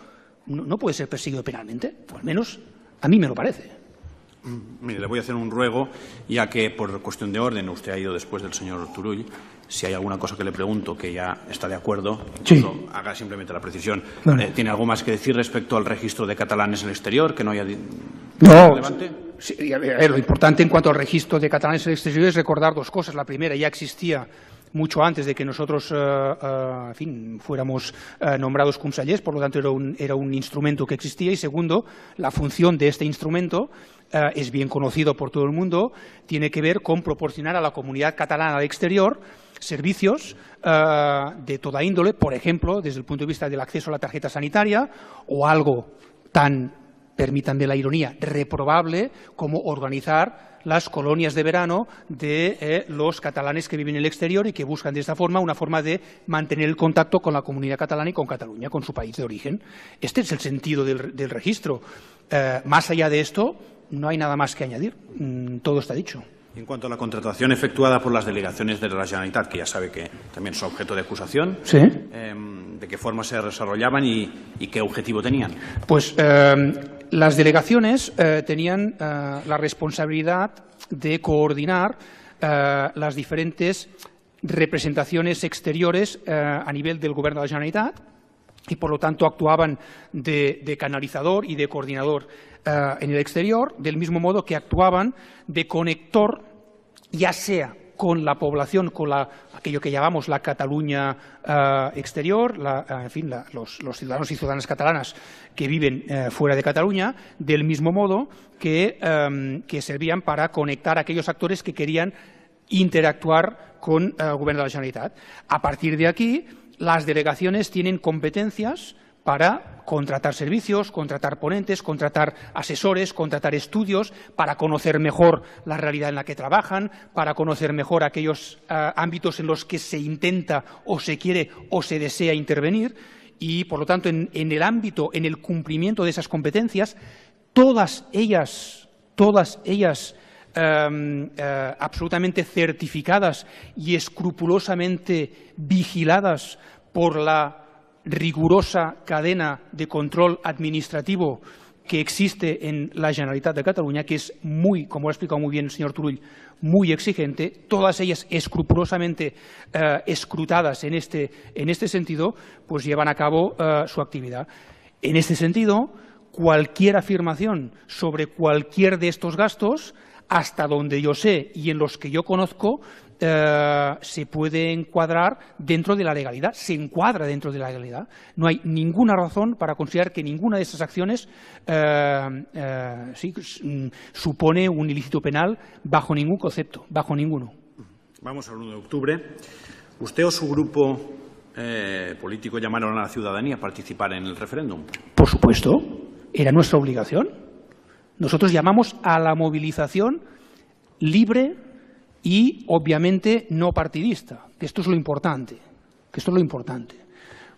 Speaker 2: no puede ser perseguido penalmente, o al menos a mí me lo parece.
Speaker 3: Mire, le voy a hacer un ruego, ya que por cuestión de orden usted ha ido después del señor Turull. Si hay alguna cosa que le pregunto que ya está de acuerdo,
Speaker 2: sí,
Speaker 3: haga simplemente la precisión.
Speaker 2: Vale.
Speaker 3: ¿Tiene algo más que decir respecto al registro de catalanes en el exterior que no haya
Speaker 2: No,
Speaker 3: relevante?
Speaker 2: Sí, a ver, lo importante en cuanto al registro de catalanes en el exterior es recordar dos cosas. La primera, ya existía mucho antes de que nosotros en fin, fuéramos nombrados consellers, por lo tanto era un instrumento que existía. Y segundo, la función de este instrumento es bien conocido por todo el mundo, tiene que ver con proporcionar a la comunidad catalana del exterior servicios de toda índole, por ejemplo, desde el punto de vista del acceso a la tarjeta sanitaria o algo tan, permítanme la ironía, reprobable como organizar las colonias de verano de los catalanes que viven en el exterior y que buscan de esta forma una forma de mantener el contacto con la comunidad catalana y con Cataluña, con su país de origen. Este es el sentido del registro. Más allá de esto, no hay nada más que añadir. Todo está dicho.
Speaker 3: En cuanto a la contratación efectuada por las delegaciones de la Generalitat, que ya sabe que también son objeto de acusación,
Speaker 2: ¿sí?
Speaker 3: ¿De qué forma se desarrollaban y qué objetivo tenían?
Speaker 2: Pues las delegaciones tenían la responsabilidad de coordinar las diferentes representaciones exteriores a nivel del Gobierno de la Generalitat y, por lo tanto, actuaban de canalizador y de coordinador en el exterior, del mismo modo que actuaban de conector, ya sea con la población, con aquello que llamamos la Cataluña exterior, en fin, los ciudadanos y ciudadanas catalanas que viven fuera de Cataluña, del mismo modo que servían para conectar a aquellos actores que querían interactuar con el Gobierno de la Generalitat. A partir de aquí, las delegaciones tienen competencias para contratar servicios, contratar ponentes, contratar asesores, contratar estudios, para conocer mejor la realidad en la que trabajan, para conocer mejor aquellos ámbitos en los que se intenta o se quiere o se desea intervenir y, por lo tanto, en el ámbito, en el cumplimiento de esas competencias, todas ellas absolutamente certificadas y escrupulosamente vigiladas por la rigurosa cadena de control administrativo que existe en la Generalitat de Cataluña, que es muy, como lo ha explicado muy bien el señor Turull, muy exigente, todas ellas escrupulosamente escrutadas en este sentido, pues llevan a cabo su actividad. En este sentido, cualquier afirmación sobre cualquier de estos gastos, hasta donde yo sé y en los que yo conozco, se puede encuadrar dentro de la legalidad, se encuadra dentro de la legalidad. No hay ninguna razón para considerar que ninguna de esas acciones supone un ilícito penal bajo ningún concepto, bajo ninguno.
Speaker 3: Vamos al 1 de octubre. ¿Usted o su grupo político llamaron a la ciudadanía a participar en el referéndum?
Speaker 2: Por supuesto, era nuestra obligación. Nosotros llamamos a la movilización libre y, obviamente, no partidista, que esto es lo importante.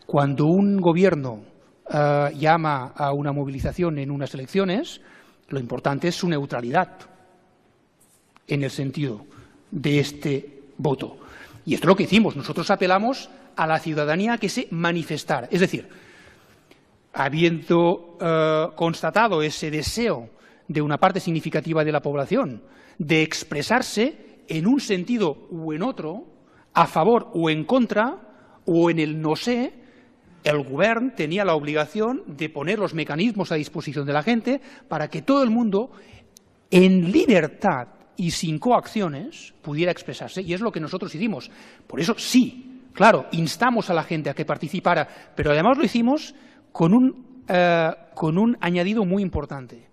Speaker 2: Cuando un gobierno llama a una movilización en unas elecciones, lo importante es su neutralidad en el sentido de este voto. Y esto es lo que hicimos. Nosotros apelamos a la ciudadanía a que se manifestara. Es decir, habiendo constatado ese deseo de una parte significativa de la población de expresarse en un sentido u en otro, a favor o en contra, o en el no sé, el Govern tenía la obligación de poner los mecanismos a disposición de la gente para que todo el mundo, en libertad y sin coacciones, pudiera expresarse. Y es lo que nosotros hicimos. Por eso sí, claro, instamos a la gente a que participara, pero además lo hicimos con un añadido muy importante.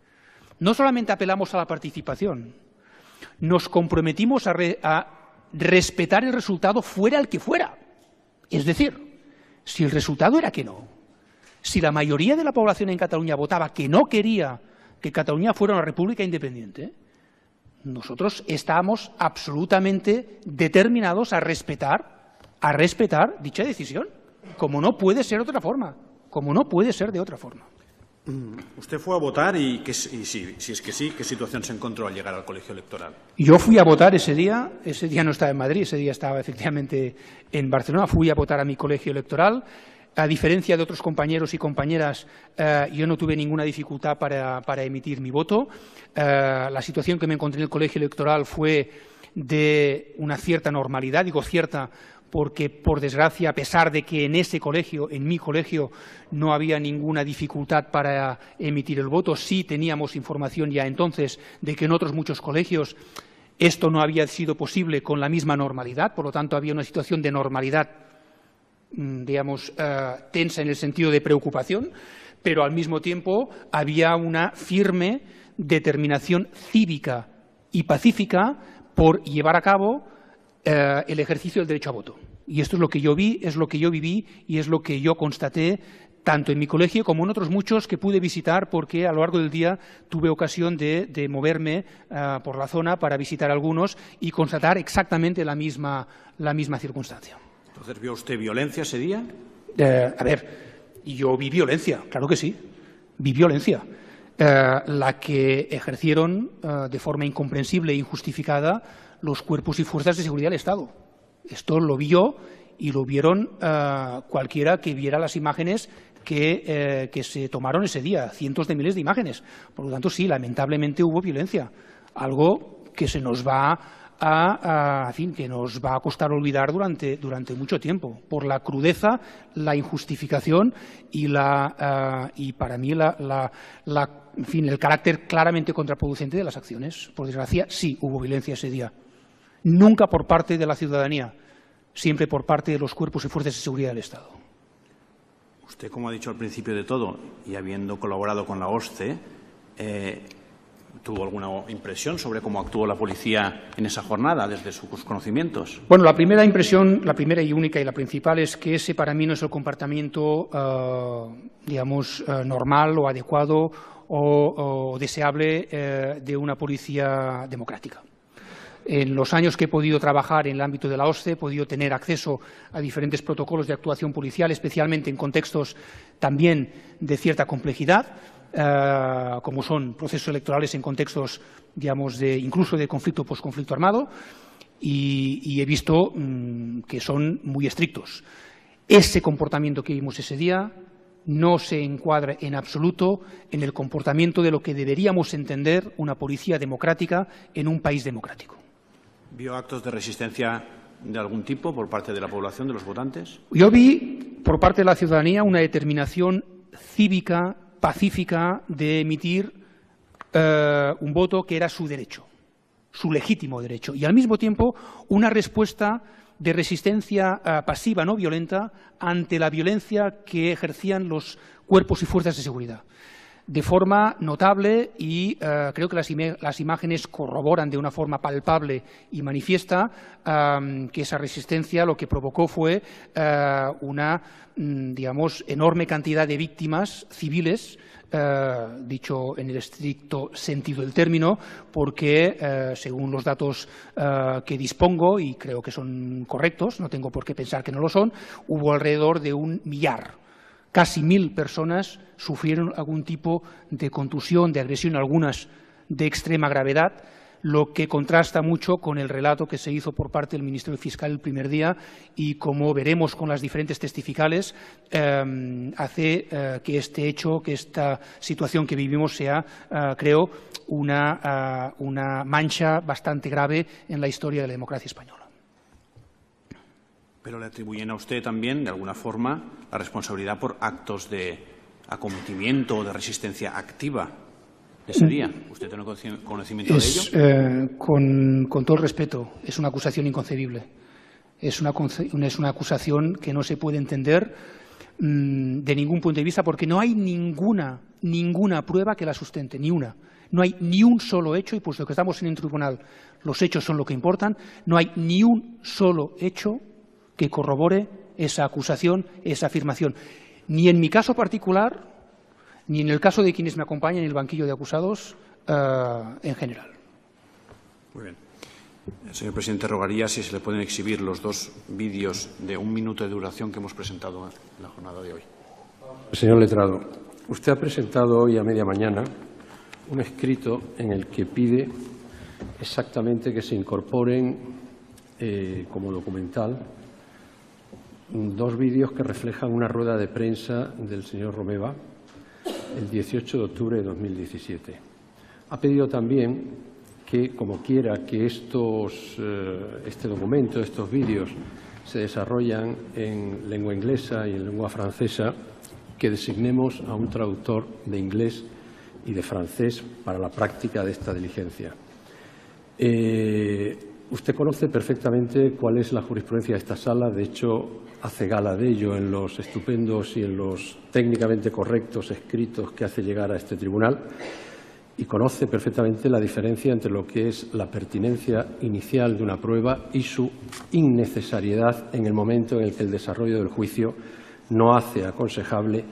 Speaker 2: No solamente apelamos a la participación, nos comprometimos a respetar el resultado fuera el que fuera. Es decir, si el resultado era que no, si la mayoría de la población en Cataluña votaba que no quería que Cataluña fuera una república independiente, Nosotros estábamos absolutamente determinados a respetar dicha decisión, como no puede ser de otra forma,
Speaker 3: Usted fue a votar y si es que sí, ¿qué situación se encontró al llegar al colegio electoral?
Speaker 2: Yo fui a votar ese día no estaba en Madrid, ese día estaba efectivamente en Barcelona, fui a votar a mi colegio electoral. A diferencia de otros compañeros y compañeras, yo no tuve ninguna dificultad para emitir mi voto. La situación que me encontré en el colegio electoral fue de una cierta normalidad, digo cierta porque, por desgracia, a pesar de que en ese colegio, en mi colegio, no había ninguna dificultad para emitir el voto, sí teníamos información ya entonces de que en otros muchos colegios esto no había sido posible con la misma normalidad, por lo tanto había una situación de normalidad, digamos, tensa en el sentido de preocupación, pero al mismo tiempo había una firme determinación cívica y pacífica por llevar a cabo el ejercicio del derecho a voto. Y esto es lo que yo vi, es lo que yo viví y es lo que yo constaté tanto en mi colegio como en otros muchos que pude visitar, porque a lo largo del día tuve ocasión de moverme por la zona para visitar algunos y constatar exactamente la misma circunstancia.
Speaker 3: Entonces, ¿vio usted violencia ese día?
Speaker 2: A ver, yo vi violencia, claro que sí, vi violencia. La que ejercieron de forma incomprensible e injustificada los cuerpos y fuerzas de seguridad del Estado. Esto lo vi yo y lo vieron cualquiera que viera las imágenes que se tomaron ese día, cientos de miles de imágenes. Por lo tanto, sí, lamentablemente hubo violencia, algo que se nos va que nos va a costar olvidar durante mucho tiempo, por la crudeza, la injustificación y para mí el carácter claramente contraproducente de las acciones. Por desgracia, sí hubo violencia ese día. Nunca por parte de la ciudadanía, siempre por parte de los cuerpos y fuerzas de seguridad del Estado.
Speaker 3: Usted, como ha dicho al principio de todo, y habiendo colaborado con la OSCE, ¿tuvo alguna impresión sobre cómo actuó la policía en esa jornada, desde sus conocimientos?
Speaker 2: Bueno, la primera impresión, la primera y única y la principal, es que ese para mí no es el comportamiento, normal o adecuado o deseable de una policía democrática. En los años que he podido trabajar en el ámbito de la OSCE, he podido tener acceso a diferentes protocolos de actuación policial, especialmente en contextos también de cierta complejidad, como son procesos electorales en contextos, digamos, incluso de conflicto o posconflicto armado, y he visto que son muy estrictos. Ese comportamiento que vimos ese día no se encuadra en absoluto en el comportamiento de lo que deberíamos entender una policía democrática en un país democrático.
Speaker 3: ¿Vio actos de resistencia de algún tipo por parte de la población, de los votantes?
Speaker 2: Yo vi por parte de la ciudadanía una determinación cívica, pacífica, de emitir un voto que era su derecho, su legítimo derecho, y al mismo tiempo una respuesta de resistencia pasiva, no violenta, ante la violencia que ejercían los cuerpos y fuerzas de seguridad. De forma notable, y creo que las imágenes corroboran de una forma palpable y manifiesta que esa resistencia lo que provocó fue una, enorme cantidad de víctimas civiles, dicho en el estricto sentido del término, porque según los datos que dispongo, y creo que son correctos, no tengo por qué pensar que no lo son, hubo alrededor de 1 millar. Casi 1000 personas sufrieron algún tipo de contusión, de agresión, algunas de extrema gravedad, lo que contrasta mucho con el relato que se hizo por parte del Ministerio Fiscal el primer día y, como veremos con las diferentes testificales, hace que este hecho, que esta situación que vivimos sea, creo, una mancha bastante grave en la historia de la democracia española.
Speaker 3: Pero le atribuyen a usted también, de alguna forma, la responsabilidad por actos de acometimiento o de resistencia activa de ese día. ¿Usted tiene conocimiento de ello?
Speaker 2: Con todo el respeto, es una acusación inconcebible. Es una acusación que no se puede entender de ningún punto de vista, porque no hay ninguna prueba que la sustente, ni una. No hay ni un solo hecho, y puesto que estamos en un tribunal, los hechos son lo que importan, no hay ni un solo hecho que corrobore esa acusación, esa afirmación, ni en mi caso particular, ni en el caso de quienes me acompañan en el banquillo de acusados en general.
Speaker 3: Muy bien. Señor presidente, rogaría si se le pueden exhibir los dos vídeos de 1 minuto de duración que hemos presentado en la jornada de hoy.
Speaker 1: Señor letrado, usted ha presentado hoy a media mañana un escrito en el que pide exactamente que se incorporen como documental 2 vídeos que reflejan una rueda de prensa del señor Romeva el 18 de octubre de 2017. Ha pedido también que, como quiera que este documento, estos vídeos, se desarrollan en lengua inglesa y en lengua francesa, que designemos a un traductor de inglés y de francés para la práctica de esta diligencia. Usted conoce perfectamente cuál es la jurisprudencia de esta sala, de hecho hace gala de ello en los estupendos y en los técnicamente correctos escritos que hace llegar a este tribunal, y conoce perfectamente la diferencia entre lo que es la pertinencia inicial de una prueba y su innecesariedad en el momento en el que el desarrollo del juicio no hace aconsejable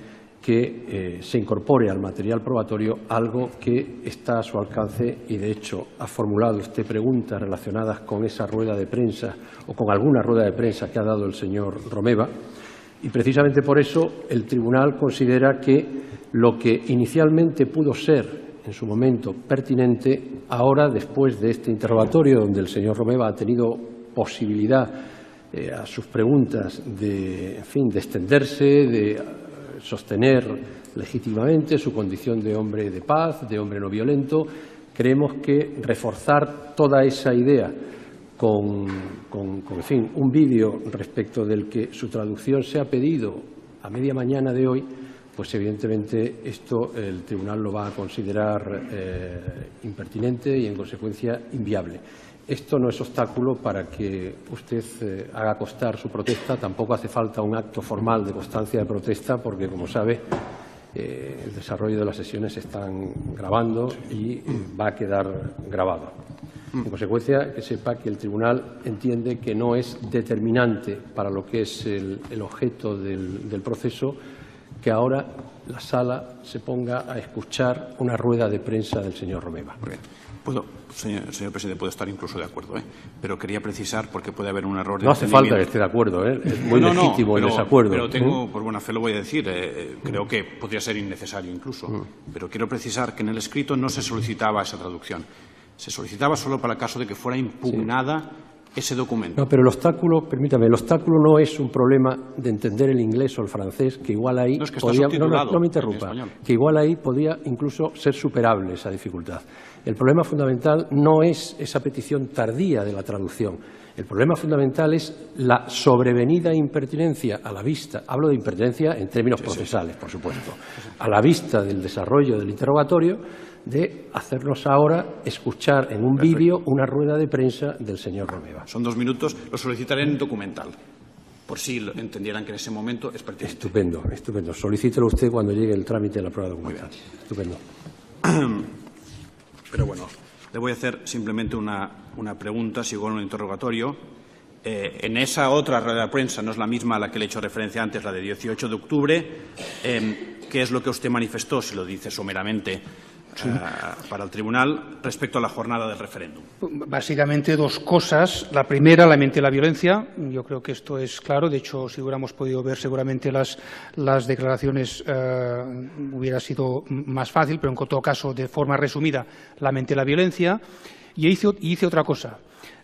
Speaker 1: que se incorpore al material probatorio algo que está a su alcance y, de hecho, ha formulado usted preguntas relacionadas con esa rueda de prensa o con alguna rueda de prensa que ha dado el señor Romeva, y precisamente por eso el tribunal considera que lo que inicialmente pudo ser en su momento pertinente, ahora, después de este interrogatorio donde el señor Romeva ha tenido posibilidad a sus preguntas de extenderse, de sostener legítimamente su condición de hombre de paz, de hombre no violento, creemos que reforzar toda esa idea con un vídeo respecto del que su traducción se ha pedido a media mañana de hoy, pues evidentemente esto el tribunal lo va a considerar impertinente y, en consecuencia, inviable. Esto no es obstáculo para que usted haga constar su protesta. Tampoco hace falta un acto formal de constancia de protesta porque, como sabe, el desarrollo de las sesiones se están grabando y va a quedar grabado. En consecuencia, que sepa que el tribunal entiende que no es determinante para lo que es el objeto del proceso que ahora la sala se ponga a escuchar una rueda de prensa del señor Romeva.
Speaker 3: Señor presidente, puedo estar incluso de acuerdo, pero quería precisar porque puede haber un error de
Speaker 1: No hace falta que esté de acuerdo, es muy legítimo el desacuerdo.
Speaker 3: Pero tengo, por buena fe lo voy a decir, creo que podría ser innecesario incluso, pero quiero precisar que en el escrito no se solicitaba esa traducción, se solicitaba solo para el caso de que fuera impugnada ese documento.
Speaker 1: No, pero el obstáculo, permítame, el obstáculo no es un problema de entender el inglés o el francés, que igual ahí
Speaker 3: no, es que podía,
Speaker 1: no me interrumpa, que igual ahí podía incluso ser superable esa dificultad. El problema fundamental no es esa petición tardía de la traducción. El problema fundamental es la sobrevenida impertinencia a la vista, hablo de impertinencia en términos procesales, por supuesto, a la vista del desarrollo del interrogatorio, de hacernos ahora escuchar en un vídeo una rueda de prensa del señor Romeva.
Speaker 3: Son 2 minutos, lo solicitaré en documental, por si entendieran que en ese momento es pertinente.
Speaker 1: Estupendo, estupendo. Solicítelo usted cuando llegue el trámite de la prueba documental. Estupendo.
Speaker 3: Pero bueno, le voy a hacer simplemente una pregunta, sigo en un interrogatorio. En esa otra rueda de prensa, no es la misma a la que le he hecho referencia antes, la de 18 de octubre, ¿qué es lo que usted manifestó, si lo dice someramente, para el tribunal respecto a la jornada del referéndum?
Speaker 2: Básicamente 2 cosas. La primera, lamenté la violencia. Yo creo que esto es claro. De hecho, si hubiéramos podido ver seguramente las declaraciones hubiera sido más fácil, pero en todo caso, de forma resumida, lamenté la violencia. Y hice otra cosa.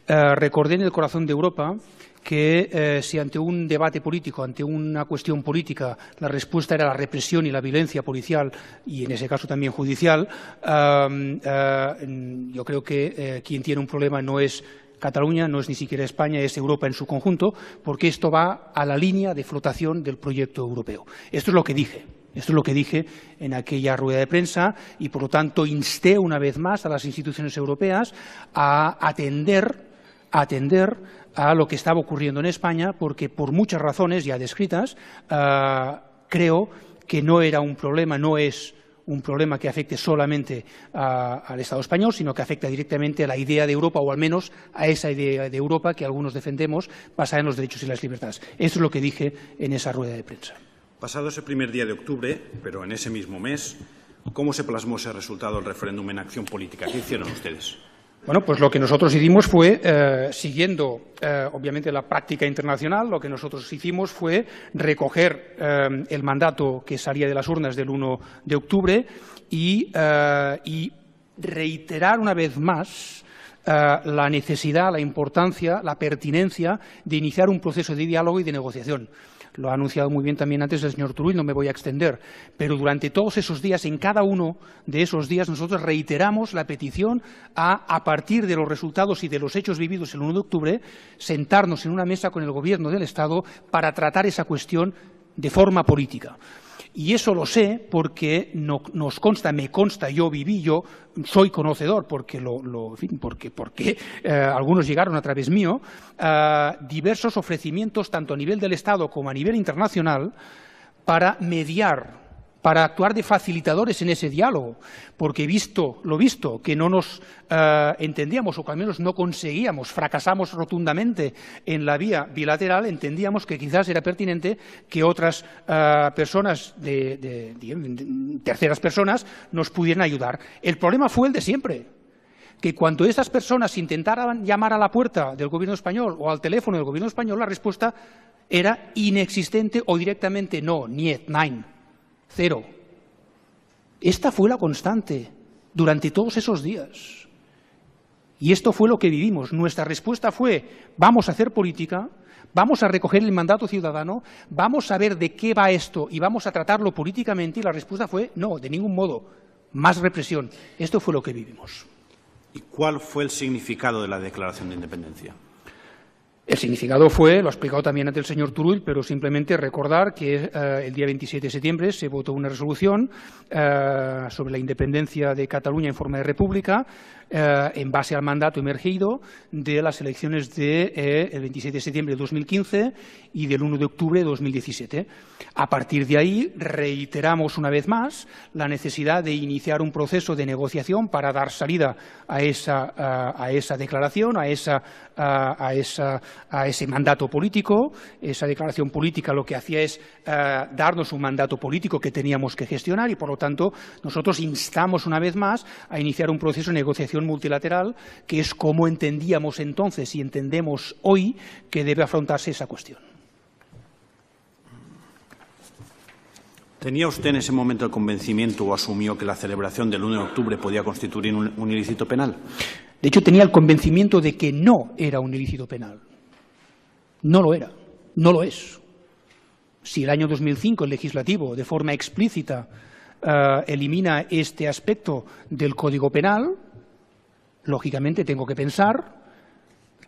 Speaker 2: Recordé en el corazón de Europa que si ante un debate político, ante una cuestión política, la respuesta era la represión y la violencia policial y, en ese caso, también judicial, yo creo que quien tiene un problema no es Cataluña, no es ni siquiera España, es Europa en su conjunto, porque esto va a la línea de flotación del proyecto europeo. Esto es lo que dije. Esto es lo que dije en aquella rueda de prensa y, por lo tanto, insté una vez más a las instituciones europeas a atender a lo que estaba ocurriendo en España, porque por muchas razones ya descritas, creo que no era un problema, no es un problema que afecte solamente al Estado español, sino que afecta directamente a la idea de Europa, o al menos a esa idea de Europa que algunos defendemos, basada en los derechos y las libertades. Eso es lo que dije en esa rueda de prensa.
Speaker 3: Pasado ese primer día de octubre, pero en ese mismo mes, ¿cómo se plasmó ese resultado del referéndum en acción política? ¿Qué hicieron ustedes?
Speaker 2: Bueno, pues lo que nosotros hicimos fue, siguiendo obviamente la práctica internacional, lo que nosotros hicimos fue recoger el mandato que salía de las urnas del 1 de octubre y reiterar una vez más la necesidad, la importancia, la pertinencia de iniciar un proceso de diálogo y de negociación. Lo ha anunciado muy bien también antes el señor Turull, no me voy a extender, pero durante todos esos días, en cada uno de esos días, nosotros reiteramos la petición a partir de los resultados y de los hechos vividos el 1 de octubre, sentarnos en una mesa con el Gobierno del Estado para tratar esa cuestión de forma política. Y eso lo sé porque nos consta, me consta, yo viví, yo soy conocedor, porque porque algunos llegaron a través mío, diversos ofrecimientos, tanto a nivel del Estado como a nivel internacional, para mediar, para actuar de facilitadores en ese diálogo, porque lo visto, que no nos entendíamos, o que al menos no conseguíamos, fracasamos rotundamente en la vía bilateral, entendíamos que quizás era pertinente que otras personas, terceras personas, nos pudieran ayudar. El problema fue el de siempre, que cuando esas personas intentaran llamar a la puerta del Gobierno español o al teléfono del Gobierno español, la respuesta era inexistente o directamente no, niet, nein. Cero. Esta fue la constante durante todos esos días. Y esto fue lo que vivimos. Nuestra respuesta fue: vamos a hacer política, vamos a recoger el mandato ciudadano, vamos a ver de qué va esto y vamos a tratarlo políticamente. Y la respuesta fue: no, de ningún modo, más represión. Esto fue lo que vivimos.
Speaker 3: ¿Y cuál fue el significado de la declaración de independencia?
Speaker 2: El significado fue, lo ha explicado también ante el señor Turull, pero simplemente recordar que el día 27 de septiembre se votó una resolución sobre la independencia de Cataluña en forma de república en base al mandato emergido de las elecciones del 27 de septiembre de 2015 y del 1 de octubre de 2017. A partir de ahí reiteramos una vez más la necesidad de iniciar un proceso de negociación para dar salida a esa declaración, a ese mandato político. Esa declaración política lo que hacía es darnos un mandato político que teníamos que gestionar y, por lo tanto, nosotros instamos una vez más a iniciar un proceso de negociación multilateral, que es como entendíamos entonces y entendemos hoy que debe afrontarse esa cuestión.
Speaker 3: ¿Tenía usted en ese momento el convencimiento o asumió que la celebración del 1 de octubre podía constituir un ilícito penal?
Speaker 2: De hecho, tenía el convencimiento de que no era un ilícito penal. No lo era, no lo es. Si el año 2005 el legislativo, de forma explícita, elimina este aspecto del Código Penal, lógicamente tengo que pensar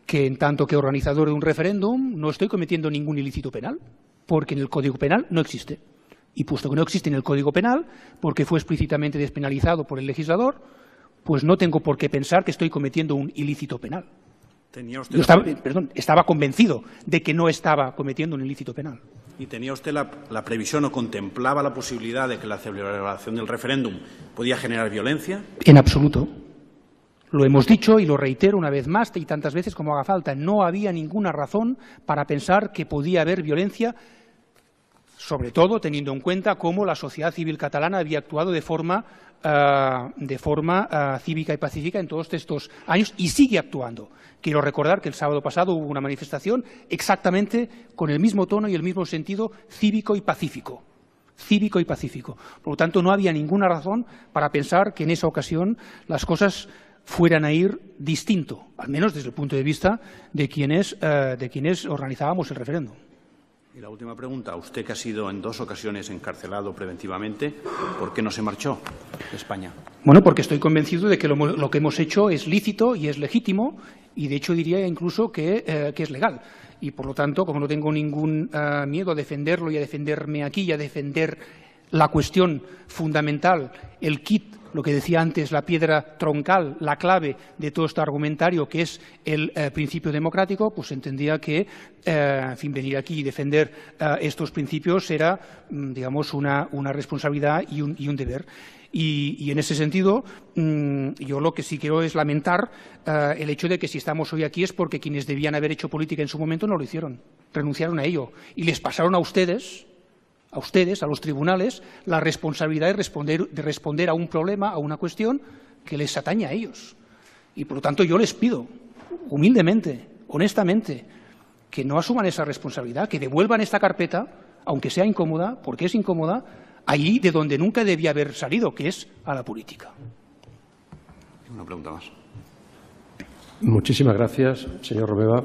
Speaker 2: que, en tanto que organizador de un referéndum, no estoy cometiendo ningún ilícito penal, porque en el Código Penal no existe. Y puesto que no existe en el Código Penal, porque fue explícitamente despenalizado por el legislador, pues no tengo por qué pensar que estoy cometiendo un ilícito penal. Estaba convencido de que no estaba cometiendo un ilícito penal.
Speaker 3: ¿Y tenía usted la previsión o contemplaba la posibilidad de que la celebración del referéndum podía generar violencia?
Speaker 2: En absoluto. Lo hemos dicho y lo reitero una vez más y tantas veces como haga falta. No había ninguna razón para pensar que podía haber violencia, sobre todo teniendo en cuenta cómo la sociedad civil catalana había actuado de forma cívica y pacífica en todos estos años y sigue actuando. Quiero recordar que el sábado pasado hubo una manifestación exactamente con el mismo tono y el mismo sentido cívico y pacífico. Cívico y pacífico. Por lo tanto, no había ninguna razón para pensar que en esa ocasión las cosas fueran a ir distinto, al menos desde el punto de vista de quienes organizábamos el referéndum.
Speaker 3: Y la última pregunta, usted que ha sido en 2 ocasiones encarcelado preventivamente, ¿por qué no se marchó de España?
Speaker 2: Bueno, porque estoy convencido de que lo que hemos hecho es lícito y es legítimo y, de hecho, diría incluso que es legal. Y, por lo tanto, como no tengo ningún miedo a defenderlo y a defenderme aquí y a defender la cuestión fundamental, el kit, lo que decía antes, la piedra troncal, la clave de todo este argumentario, que es el principio democrático, pues entendía que, en fin, venir aquí y defender estos principios era, digamos, una responsabilidad y un deber. Y en ese sentido, yo lo que sí quiero es lamentar el hecho de que si estamos hoy aquí es porque quienes debían haber hecho política en su momento no lo hicieron, renunciaron a ello y les pasaron a ustedes, a los tribunales, la responsabilidad de responder a un problema, a una cuestión que les atañe a ellos. Y, por lo tanto, yo les pido, humildemente, honestamente, que no asuman esa responsabilidad, que devuelvan esta carpeta, aunque sea incómoda, porque es incómoda, allí de donde nunca debía haber salido, que es a la política.
Speaker 3: Una pregunta más.
Speaker 1: Muchísimas gracias, señor Romeva.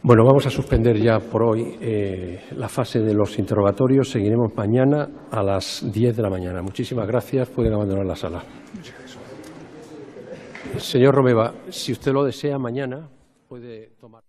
Speaker 1: Bueno, vamos a suspender ya por hoy la fase de los interrogatorios. Seguiremos mañana a las 10 de la mañana. Muchísimas gracias. Pueden abandonar la sala. Señor Romeva, si usted lo desea, mañana puede tomar.